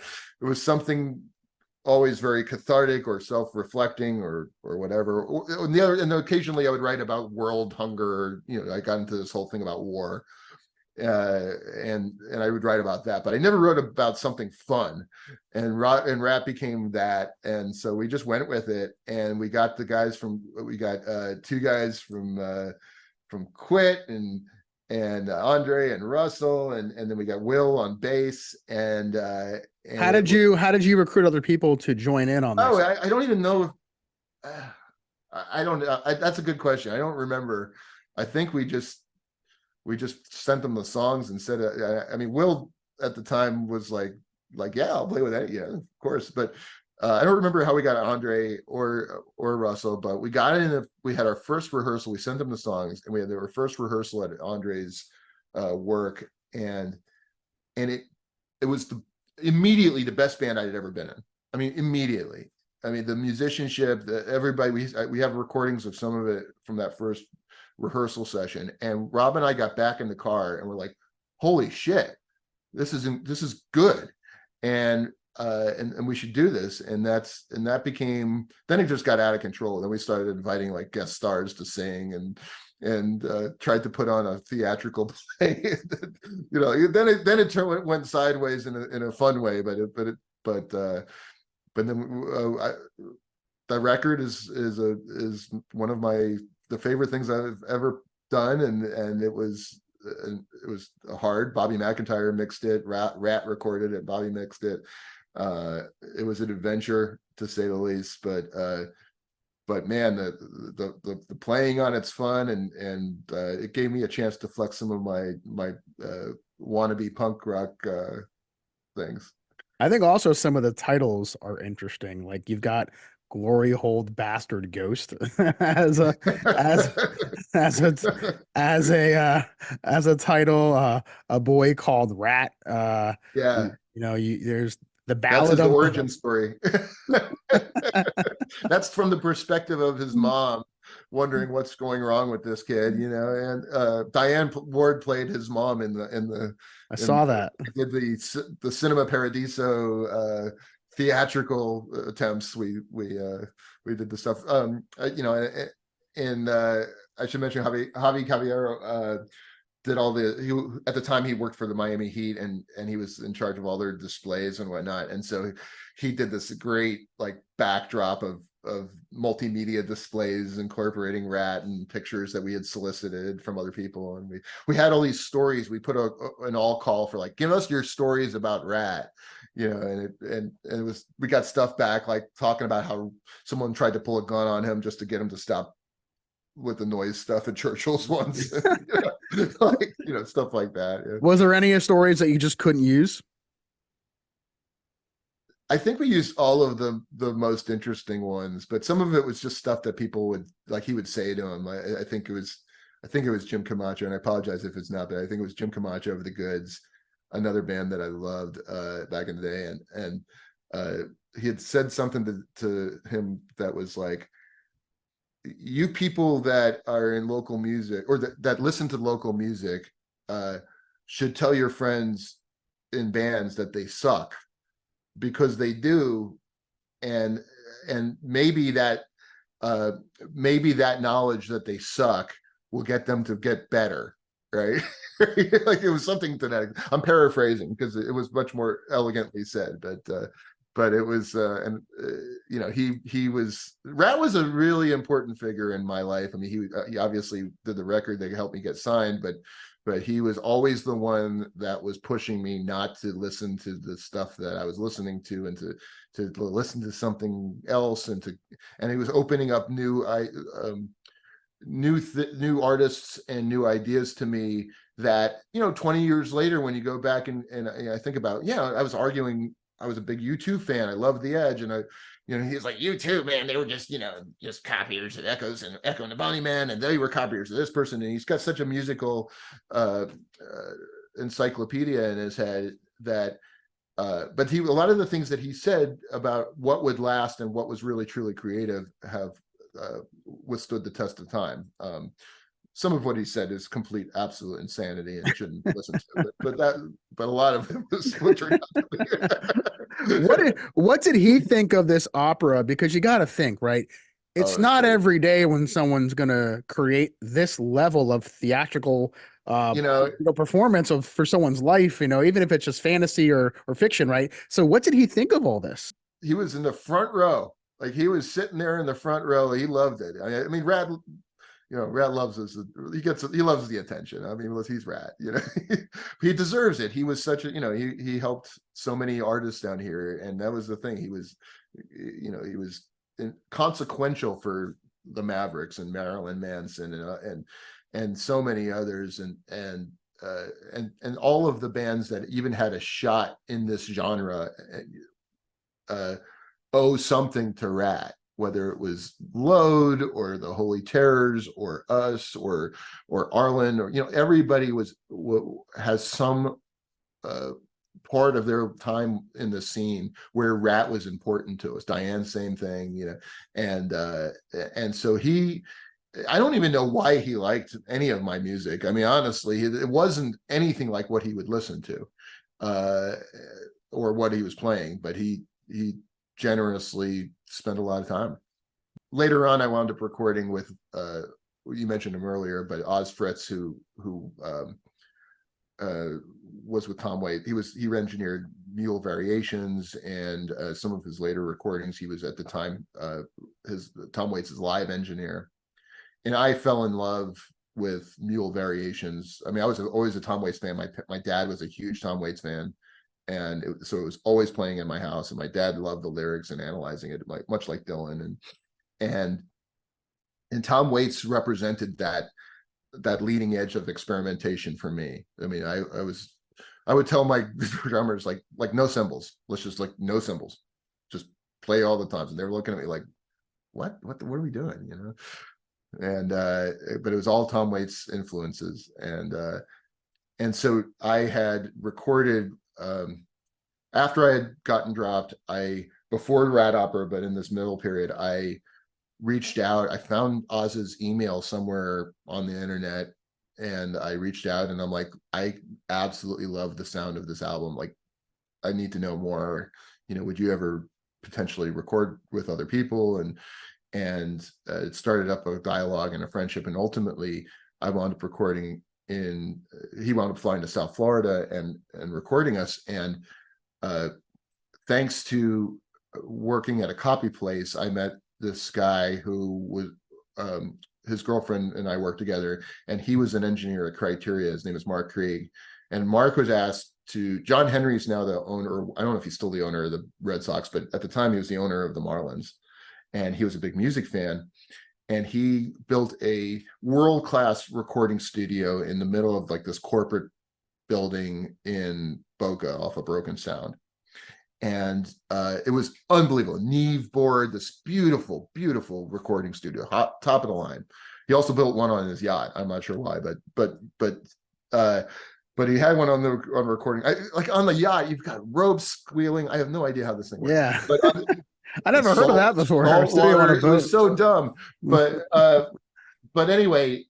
B: always very cathartic or self-reflecting or whatever. And occasionally I would write about world hunger. I got into this whole thing about war. And I would write about that, but I never wrote about something fun, and Rap became that, and so we just went with it, and we got 2 guys from Quit and Andre and Russell, and then we got Will on bass, and
A: how did you recruit other people to join in on this?
B: I don't even know if I don't that's a good question. I don't remember. I think we just sent them the songs and said, Will at the time was like, yeah, I'll play with that. Yeah, of course. But I don't remember how we got Andre or Russell, but we got in. We had our first rehearsal. We sent them the songs, and we had our first rehearsal at Andre's work, and it was immediately the best band I had ever been in. Immediately. The musicianship, everybody. We have recordings of some of it from that first rehearsal session, and Rob and I got back in the car and we're like, holy shit, this is good, and we should do this. And that became, then it just got out of control. Then we started inviting like guest stars to sing and tried to put on a theatrical play. Then it went sideways in a fun way, but but then the record is one of the favorite things I've ever done, and it was hard. Bobby McIntyre mixed it, Rat recorded it, Bobby mixed it. It was an adventure to say the least, but man, the playing on it's fun, and it gave me a chance to flex some of my wannabe punk rock things.
A: I think also some of the titles are interesting. Like you've got Glory Hold Bastard Ghost as a as as a as a title, a boy called Rat.
B: Yeah,
A: There's the
B: that's
A: Ballad
B: his
A: of
B: origin story. That's from the perspective of his mom, wondering what's going wrong with this kid, and Diane Ward played his mom
A: I saw that.
B: did the Cinema Paradiso theatrical attempts. We did the stuff, and I should mention Javi Caballero did at the time he worked for the Miami Heat, and he was in charge of all their displays and whatnot, and so he did this great like backdrop of multimedia displays incorporating Rat and pictures that we had solicited from other people, and we had all these stories. We put an all call for like, give us your stories about Rat, and it was, we got stuff back like talking about how someone tried to pull a gun on him just to get him to stop with the noise stuff at Churchill's once. Stuff like that. Yeah.
A: Was there any stories that you just couldn't use?
B: I think we used all of the most interesting ones, but some of it was just stuff that people would like, he would say to him. I think it was Jim Camacho, and I apologize if it's not, but I think it was Jim Camacho of the Goods, another band that I loved back in the day, and he had said something to him that was like, you people that are in local music, or that listen to local music, should tell your friends in bands that they suck, because they do, and maybe that knowledge that they suck will get them to get better, right? Like it was something to that. I'm paraphrasing because it was much more elegantly said, but it was Rat was a really important figure in my life. I mean, he obviously did the record that helped me get signed, but he was always the one that was pushing me not to listen to the stuff that I was listening to, and to listen to something else, and he was opening up new artists and new ideas to me that 20 years later, when you go back and I think about, I was arguing, I was a big U2 fan, I loved The Edge, and he's like, U2, man, they were just just copiers of Echo and the Bonnie Man, and they were copiers of this person, and he's got such a musical encyclopedia in his head that but a lot of the things that he said about what would last and what was really truly creative have withstood the test of time. Some of what he said is complete absolute insanity and shouldn't listen to it, but a lot of it was what turned out to be.
A: What did he think of this opera? Because you got to think, right? It's not
B: great.
A: every day when someone's gonna create this level of theatrical performance for someone's life, even if it's just fantasy or fiction, right? So what did he think of all this?
B: He was in the front row. Like, he was sitting there in the front row. He loved it. I mean, Rat loves us. He loves the attention. I mean, he's Rat, he deserves it. He was such a, he helped so many artists down here. And that was the thing. He was consequential for the Mavericks and Marilyn Manson and so many others. And all of the bands that even had a shot in this genre owe something to Rat, whether it was Load or the Holy Terrors or us or Arlen, or everybody has some part of their time in the scene where Rat was important to us. Diane, same thing, and so I don't even know why he liked any of my music. I mean, honestly, it wasn't anything like what he would listen to or what he was playing, but he generously spent a lot of time. Later on, I wound up recording with you mentioned him earlier, but Oz Fritz, who was with Tom Waits. He engineered Mule Variations and some of his later recordings. He was at the time Tom Waits' live engineer, and I fell in love with Mule Variations. I mean, I was always a Tom Waits fan. My dad was a huge Tom Waits fan, and so it was always playing in my house. And my dad loved the lyrics and analyzing it, much like Dylan. And Tom Waits represented that leading edge of experimentation for me. I mean, I would tell my drummers like no cymbals. Let's just like no cymbals, just play all the times. And they were looking at me like, what are we doing? You know? And but it was all Tom Waits influences. And so I had recorded after I had gotten dropped, before Rat Opera, but in this middle period, I reached out. I found Oz's email somewhere on the internet, and I reached out, and I'm like, I absolutely love the sound of this album. Like, I need to know more. You know, would you ever potentially record with other people? And it started up a dialogue and a friendship, and ultimately I wound up recording he wound up flying to South Florida and recording us. And thanks to working at a copy place, I met this guy who was his girlfriend and I worked together, and he was an engineer at Criteria. His name is Mark Krieg, and Mark was asked to. John Henry is now the owner. I don't know if he's still the owner of the Red Sox, but at the time he was the owner of the Marlins, and he was a big music fan. And he built a world-class recording studio in the middle of like this corporate building in Boca off of Broken Sound. And it was unbelievable. Neve board, this beautiful recording studio, top of the line. He also built one on his yacht. I'm not sure why, but he had one on recording. Like on the yacht, you've got ropes squealing. I have no idea how this thing works.
A: Yeah,
B: but
A: I never heard of that before.
B: It was so dumb. But anyway,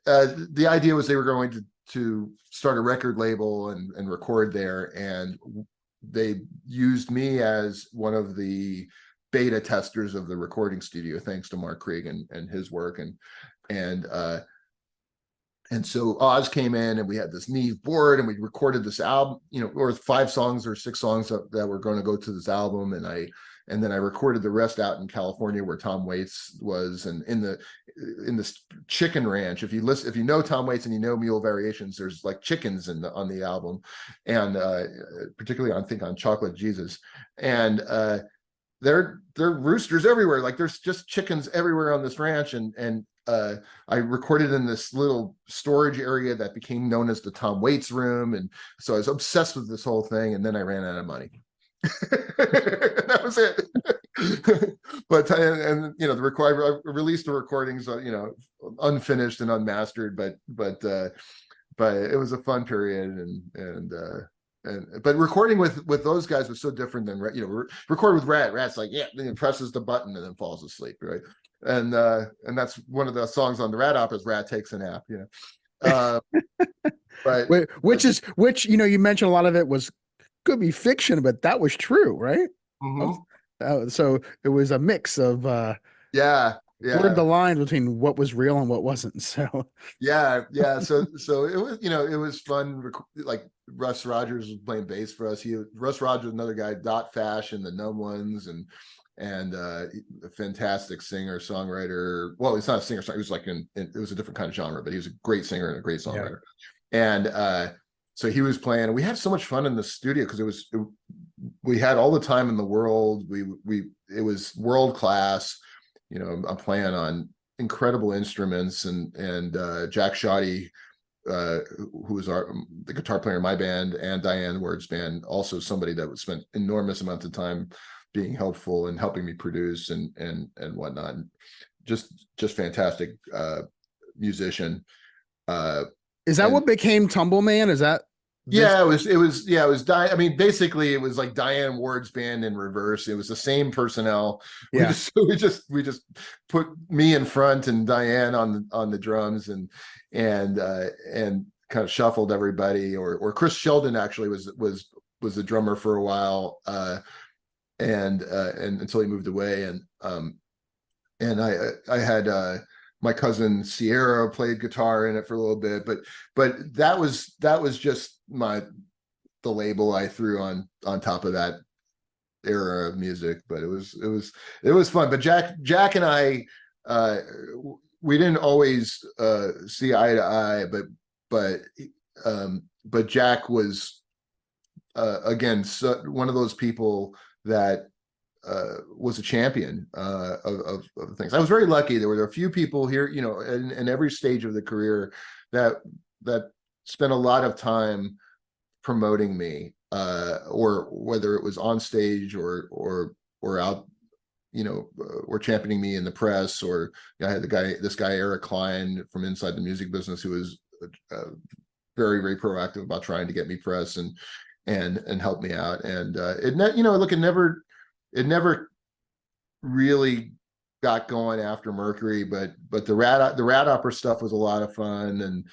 B: the idea was they were going to start a record label and record there, and they used me as one of the beta testers of the recording studio, thanks to Mark Krieg and his work. And so Oz came in, and we had this Neve board, and we recorded this album, you know, or 5 songs or 6 songs that were going to go to this album. And then I recorded the rest out in California, where Tom Waits was, and in this chicken ranch. If you know Tom Waits and you know Mule Variations, there's like chickens on the album, and particularly I think on Chocolate Jesus, and there are roosters everywhere. Like there's just chickens everywhere on this ranch, and I recorded in this little storage area that became known as the Tom Waits room, and so I was obsessed with this whole thing. And then I ran out of money. That was it. But and you know, I released the recordings, you know, unfinished and unmastered, but it was a fun period, but recording with those guys was so different than, you know, record with Rat's like, yeah, then he presses the button and then falls asleep, right? And that's one of the songs on the Rat Opera is Rat Takes a Nap, you know. But which you know, you mentioned a lot of it could be fiction, but that was true, right? Mm-hmm.
A: So it was a mix of
B: yeah
A: blurred the lines between what was real and what wasn't. So
B: yeah so it was, you know, it was fun. Like Russ Rogers was playing bass for us. Russ Rogers, another guy, Dot Fash and the Numb Ones, and a fantastic singer-songwriter. Well, he's not a singer-songwriter. He was like it was a different kind of genre, but he was a great singer and a great songwriter. Yeah. And so he was playing, and we had so much fun in the studio because we had all the time in the world. It was world class. You know, I'm playing on incredible instruments, and Jack Shoddy, who was the guitar player in my band, and Diane Ward's band, also somebody that would spend enormous amounts of time being helpful and helping me produce and whatnot. Just fantastic musician.
A: Is that what became Tumbleman? Is that?
B: Yeah, it was I mean, basically it was like Diane Ward's band in reverse. It was the same personnel.
A: Yeah.
B: We just put me in front and Diane on the drums, and kind of shuffled everybody. Or Chris Sheldon actually was the drummer for a while, and until he moved away. And I had my cousin Sierra played guitar in it for a little bit, but that was just the label I threw on top of that era of music. But it was fun. But Jack and I, we didn't always see eye to eye, but Jack was again one of those people that was a champion of things. I was very lucky. There were a few people here, in every stage of the career that spent a lot of time promoting me, or whether it was on stage or out, or championing me in the press. Or I had this guy Eric Klein from inside the music business, who was very, very proactive about trying to get me press and help me out. And it never really got going after Mercury, but the Rat Opera stuff was a lot of fun.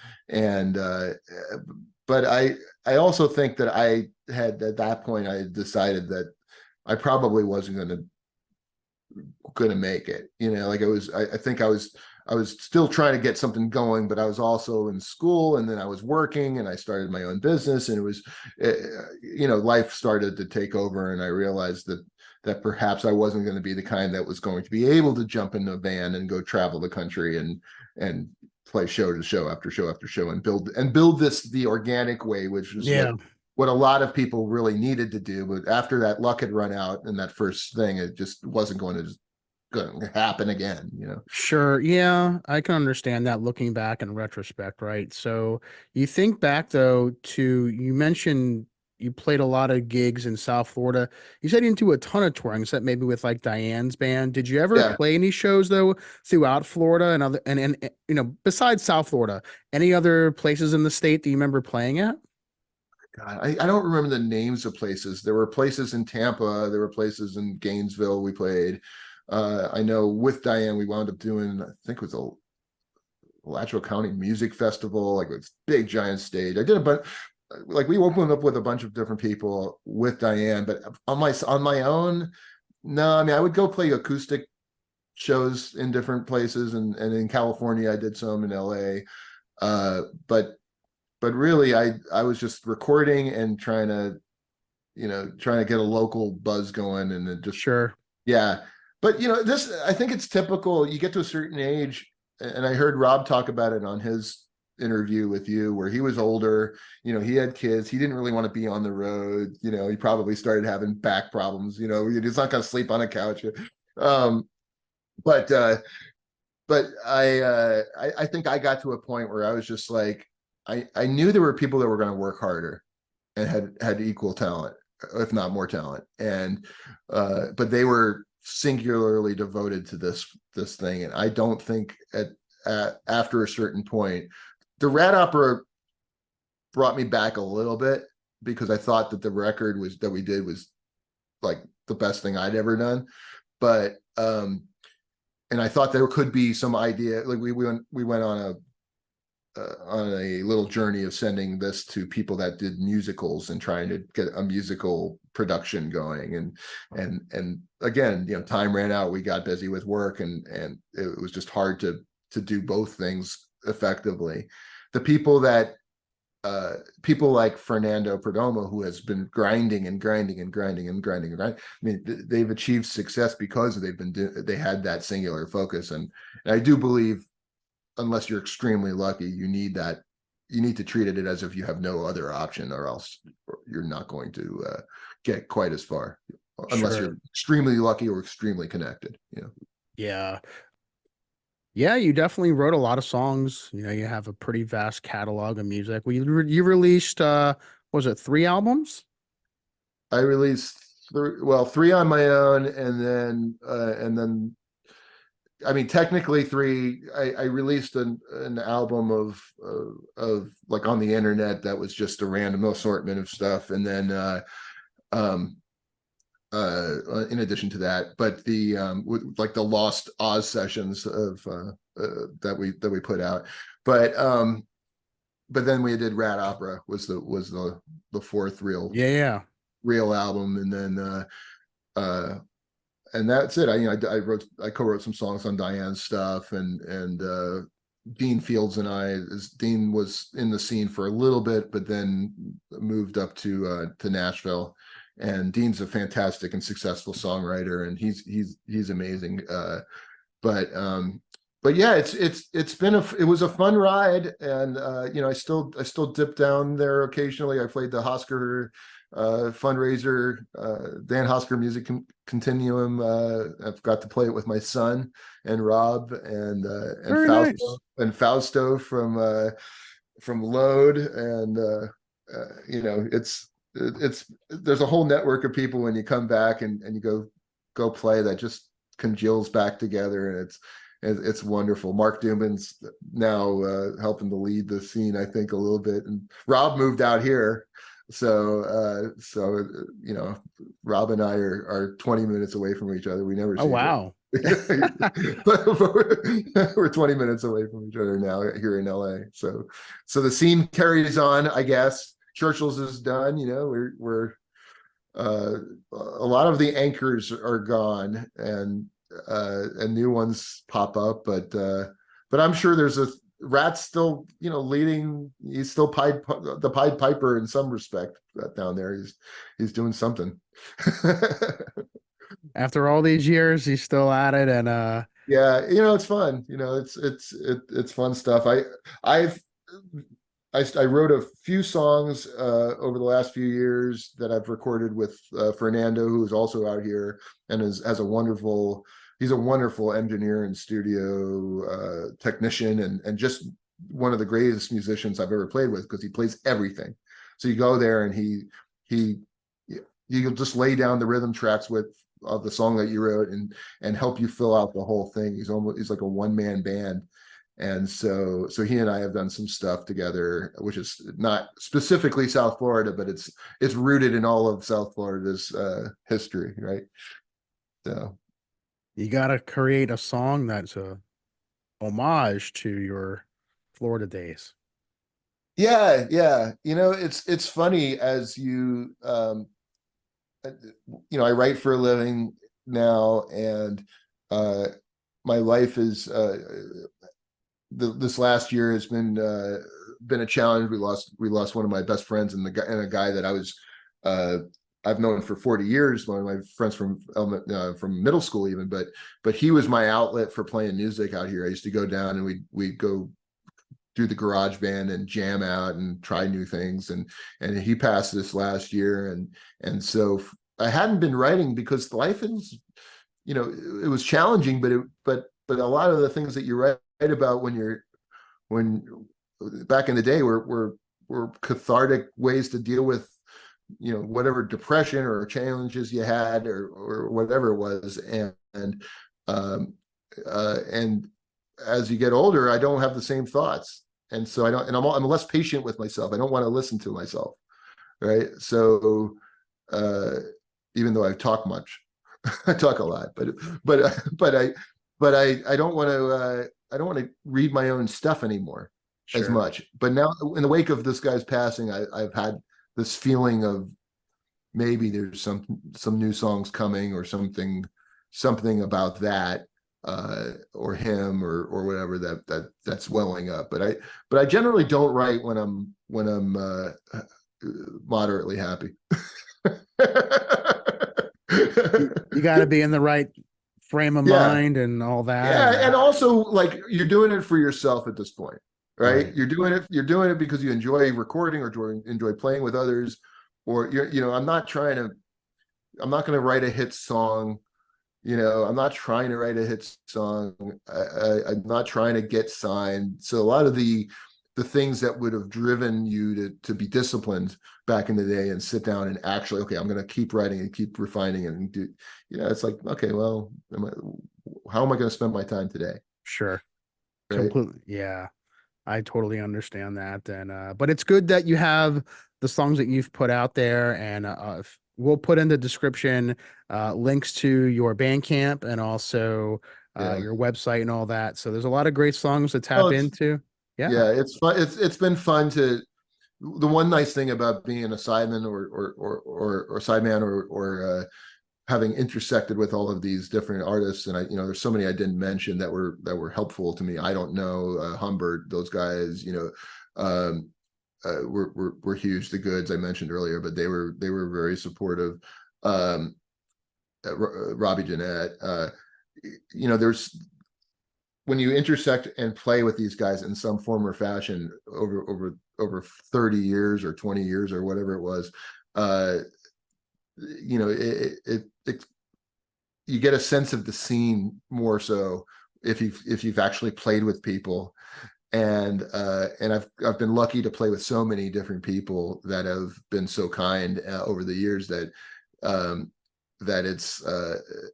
B: But I also think that I had, at that point, I had decided that I probably wasn't going to make it. I think I was still trying to get something going, but I was also in school, and then I was working, and I started my own business, and it was, life started to take over, and I realized that perhaps I wasn't going to be the kind that was going to be able to jump in a van and go travel the country and play show to show after show after show and build this the organic way, which is what a lot of people really needed to do. But after that luck had run out in that first thing, it just wasn't going to happen again.
A: Sure. Yeah, I can understand that looking back in retrospect, right? So you think back though you mentioned you played a lot of gigs in South Florida. You said you didn't do a ton of touring, except maybe with like Diane's band. Did you ever play any shows though throughout Florida and other and besides South Florida, any other places in the state that you remember playing at?
B: God, I don't remember the names of places. There were places in Tampa, there were places in Gainesville we played. I know with Diane, we wound up doing, I think it was a Alachua County Music Festival, like this big giant stage. I did a bunch, like we opened up with a bunch of different people with Diane, but on my own, no. I mean, I would go play acoustic shows in different places, and in California, I did some in LA. But really, I was just recording and trying to get a local buzz going, and it just
A: Sure.
B: Yeah. But this, I think it's typical. You get to a certain age, and I heard Rob talk about it on his interview with you, where he was older, he had kids, he didn't really want to be on the road, he probably started having back problems, he's not going to sleep on a couch. But I think I got to a point where I was just like, I knew there were people that were going to work harder and had equal talent, if not more talent, and but they were singularly devoted to this thing. And I don't think after a certain point, the Rat Opera brought me back a little bit, because I thought that the record that we did was like the best thing I'd ever done. But and I thought there could be some idea, like we went on a little journey of sending this to people that did musicals and trying to get a musical production going. And again, time ran out. We got busy with work, and it was just hard to do both things effectively. The people like Fernando Perdomo, who has been grinding and grinding and grinding and grinding and grinding. I mean, they've achieved success because they had that singular focus. And I do believe, unless you're extremely lucky, you need to treat it as if you have no other option, or else you're not going to get quite as far, unless you're extremely lucky or extremely connected.
A: Yeah. Yeah, you definitely wrote a lot of songs. You have a pretty vast catalog of music. You released was it 3 albums?
B: I released 3 on my own, and then I mean, technically 3. I released an album of like on the internet that was just a random assortment of stuff, and then in addition to that, but the like the Lost Oz sessions of that we put out, but then we did Rat Opera was the 4th real album, and then and that's it. I co-wrote some songs on Diane's stuff, and Dean Fields and Dean was in the scene for a little bit, but then moved up to Nashville. And Dean's a fantastic and successful songwriter, and he's amazing. But yeah, it was a fun ride, and I still dip down there occasionally. I played the Hosker fundraiser, Dan Hosker Music Continuum. I've got to play it with my son and Rob and
A: Nice.
B: Fausto from Load, and there's a whole network of people when you come back and you go play that just congeals back together, and it's wonderful. Mark Duman's now helping to lead the scene, I think, a little bit, and Rob moved out here, so Rob and I are 20 minutes away from each other. We never see
A: wow.
B: We're 20 minutes away from each other now here in LA. So the scene carries on, I guess. Churchill's is done. We're a lot of the anchors are gone, and new ones pop up, but I'm sure there's Rat's still leading. He's still the Pied Piper in some respect down there. He's doing something.
A: After all these years, he's still at it, and
B: yeah, it's fun. It's fun stuff. I wrote a few songs over the last few years that I've recorded with Fernando, who is also out here and he's a wonderful engineer and studio technician, and just one of the greatest musicians I've ever played with, because he plays everything. So you go there and you'll just lay down the rhythm tracks of the song that you wrote and help you fill out the whole thing. He's like a one-man band. And so he and I have done some stuff together, which is not specifically South Florida, but it's rooted in all of South Florida's history, right? So
A: you got to create a song that's a homage to your Florida days.
B: Yeah. It's funny, as I write for a living now, and my life is this last year has been a challenge. We lost one of my best friends, and a guy that I've known for 40 years, one of my friends from middle school even, but he was my outlet for playing music out here. I used to go down and we'd go do the garage band and jam out and try new things, and he passed this last year, and so I hadn't been writing because life is, it was challenging, but a lot of the things that you write about when back in the day were cathartic ways to deal with whatever depression or challenges you had, or whatever it was, and as you get older, I don't have the same thoughts, and so I'm less patient with myself. I don't want to listen to myself, right? So even though I talk much, I talk a lot, but I don't want to read my own stuff anymore. Sure. As much. But now, in the wake of this guy's passing, I've had this feeling of maybe there's some new songs coming, or something about that, or him, or whatever that's welling up. But I generally don't write when I'm moderately happy.
A: You got to be in the right frame of mind and all that.
B: Yeah, and also, like, you're doing it for yourself at this point, right? You're doing it because you enjoy recording or enjoy playing with others, or I'm not going to write a hit song. I'm not trying to write a hit song. I'm not trying to get signed. So a lot of the things that would have driven you to be disciplined back in the day and sit down and actually, okay, I'm going to keep writing and keep refining it and do, it's like, okay, well, how am I going to spend my time today?
A: Sure.
B: Right?
A: Completely. Yeah. I totally understand that. And, but it's good that you have the songs that you've put out there, and we'll put in the description links to your Bandcamp and also your website and all that. So there's a lot of great songs to tap into.
B: Yeah, it's fun. It's been fun to. The one nice thing about being a sideman or sideman or having intersected with all of these different artists, and there's so many I didn't mention that were helpful to me. I don't know, Humbert, those guys, were huge. The Goods I mentioned earlier, but they were very supportive. Robbie Jeanette, there's, when you intersect and play with these guys in some form or fashion over 30 years or 20 years or whatever it was, you get a sense of the scene more so if you've actually played with people. And I've been lucky to play with so many different people that have been so kind over the years that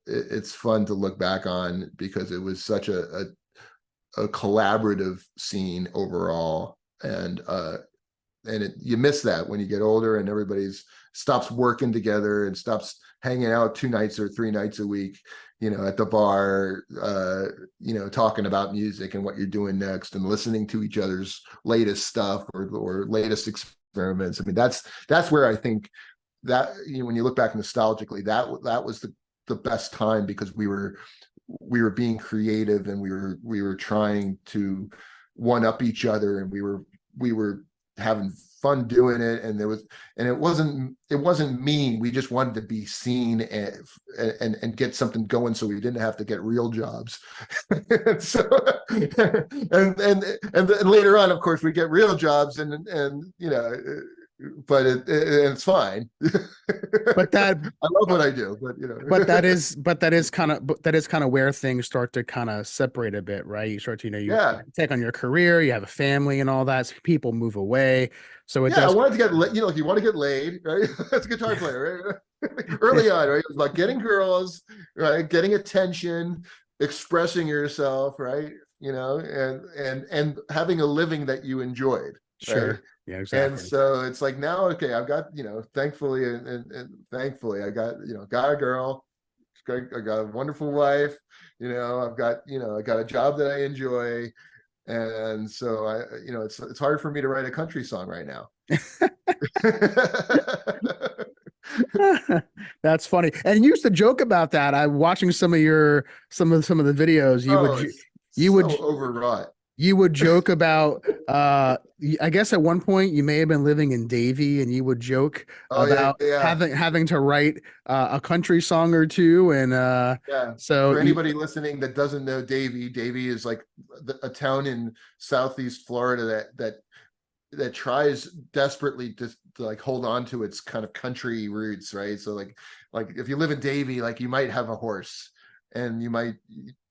B: it's fun to look back on, because it was such a collaborative scene overall. And you miss that when you get older and everybody's stops working together and stops hanging out 2 nights or 3 nights a week, at the bar, talking about music and what you're doing next and listening to each other's latest stuff or latest experiments. I mean, that's where I think that, when you look back nostalgically, that was the best time, because we were being creative and we were trying to one up each other, and we were having fun doing it, and it wasn't mean. We just wanted to be seen and get something going, so we didn't have to get real jobs. and so and later on, of course, we get real jobs, and but it's fine.
A: But that
B: I love what I do,
A: but that is kind of where things start to kind of separate a bit, right? You start to, you take on your career, you have a family and all that, so people move away. So
B: I wanted to get if you want to get laid, right? That's a guitar player, right? Early on, right? It was about getting girls, right? Getting attention, expressing yourself, right? And having a living that you enjoyed.
A: Sure.
B: Right?
A: Yeah, exactly.
B: And so it's like, now, okay, I've got, thankfully I got, got a girl, I got a wonderful wife, I've got, I got a job that I enjoy. And so it's hard for me to write a country song right now.
A: That's funny. And you used to joke about that. I'm watching some of the videos. You would
B: overwrought.
A: You would joke about, I guess at one point you may have been living in Davie, and you would joke about having to write a country song or two. And so
B: for anybody listening that doesn't know Davie is like a town in Southeast Florida that tries desperately to like hold on to its kind of country roots, right? So like if you live in Davie, like you might have a horse and you might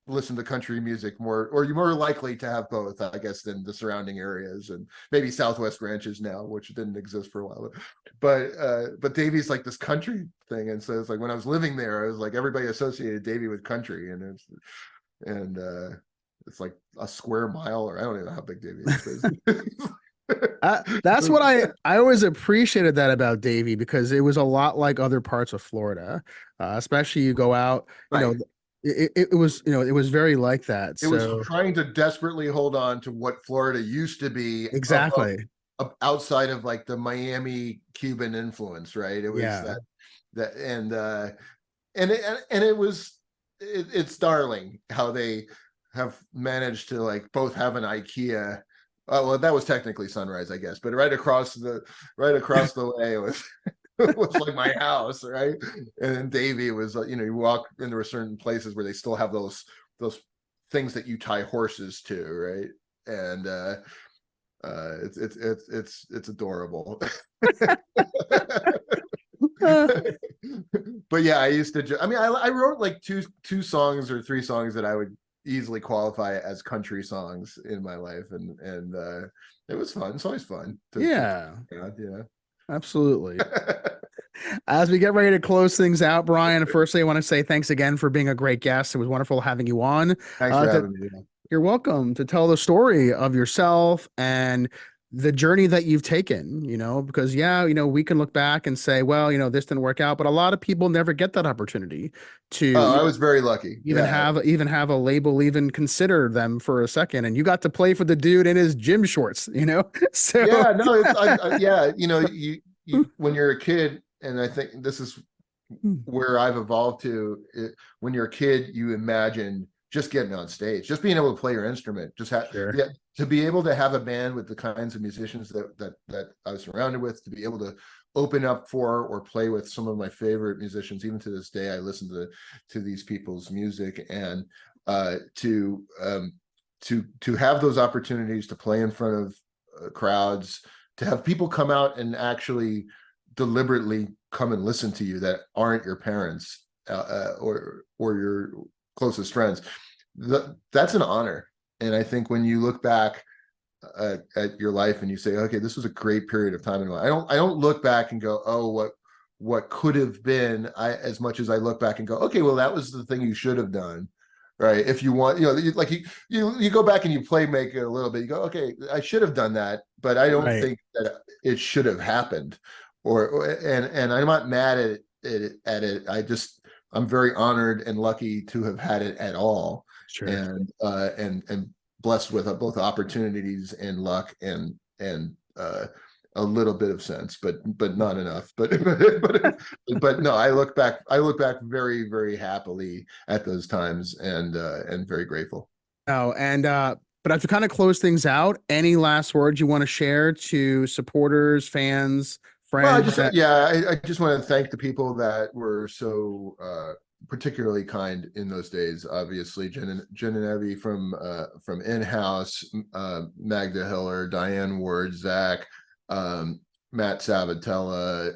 B: listen to country music more, or you're more likely to have both, I guess, than the surrounding areas, and maybe Southwest ranches now, which didn't exist for a while. But Davie's like this country thing, and so it's like when I was living there, I was like, everybody associated Davie with country, and it's like a square mile, or I don't even know how big Davie is.
A: That's what I always appreciated that about Davie, because it was a lot like other parts of Florida, especially you go out,
B: right.
A: It was, it was very like that.
B: It was trying to desperately hold on to what Florida used to be.
A: Exactly.
B: Outside of like the Miami Cuban influence, right? It was it's darling how they have managed to like both have an IKEA. Well, that was technically Sunrise, I guess, but right across the way was it was like my house, right? And then Davie was, you walk into certain places where they still have those things that you tie horses to, right? And it's adorable. But yeah, I used to. I wrote like two songs or 3 songs that I would easily qualify as country songs in my life, and it was fun. It's always fun.
A: Yeah. Absolutely. As we get ready to close things out, Brian, firstly, I want to say thanks again for being a great guest. It was wonderful having you on.
B: Thanks for having me.
A: You're welcome, to tell the story of yourself and the journey that you've taken, because we can look back and say, well, this didn't work out, but a lot of people never get that opportunity to.
B: I was very lucky.
A: Even have a label even consider them for a second, and you got to play for the dude in his gym shorts, So
B: yeah, no, it's you when you're a kid, and I think this is
A: Hmm.
B: where I've evolved to, when you're a kid, you imagine just getting on stage, just being able to play your instrument,
A: Sure.
B: yeah, to be able to have a band with the kinds of musicians that I was surrounded with, to be able to open up for or play with some of my favorite musicians. Even to this day, I listen to these people's music, and to have those opportunities to play in front of crowds, to have people come out and actually deliberately come and listen to you that aren't your parents, or your closest friends. That's an honor. And I think when you look back at your life and you say, okay, this was a great period of time in my life. I don't look back and go, oh, what could have been, as much as I look back and go, okay, well, that was the thing you should have done. Right. If you want, like you go back and you make it a little bit, you go, okay, I should have done that, but I don't
A: Right.
B: think that it should have happened. And I'm not mad at it. I'm very honored and lucky to have had it at all,
A: Sure.
B: and blessed with both opportunities and luck, and a little bit of sense, but not enough. But no, I look back very, very happily at those times, and very grateful.
A: Oh, and but as we kind of close things out, any last words you want to share to supporters, fans,
B: Well,
A: friends that
B: I just want to thank the people that were so particularly kind in those days. Obviously, Jen and Evie from In-House, Magda Hiller, Diane Ward, Zach, Matt Sabatella,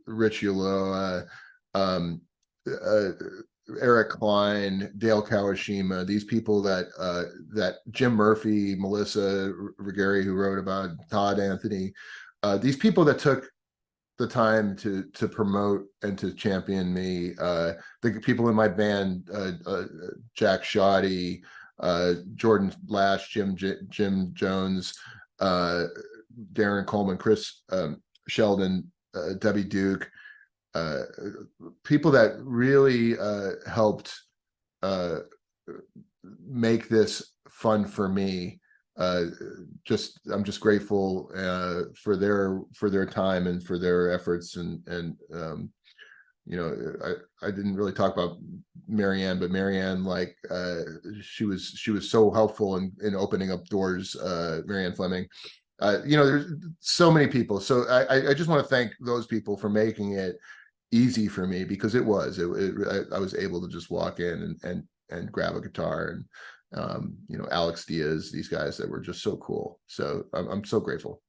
B: Rich Uloa, um, uh, Eric Klein, Dale Kawashima. These people that Jim Murphy, Melissa Rigeri, who wrote about Todd Anthony. These people that took the time to promote and to champion me, the people in my band, Jack Shoddy, Jordan Lash, Jim Jones, Darren Coleman, Chris Sheldon, Debbie Duke, uh, people that really helped uh, make this fun for me. I'm just grateful for their time and for their efforts, and I didn't really talk about Marianne, but Marianne, like, she was so helpful in opening up doors. Marianne Fleming, there's so many people. So I just want to thank those people for making it easy for me, because I was able to just walk in and grab a guitar, and Alex Diaz, these guys that were just so cool. So I'm so grateful.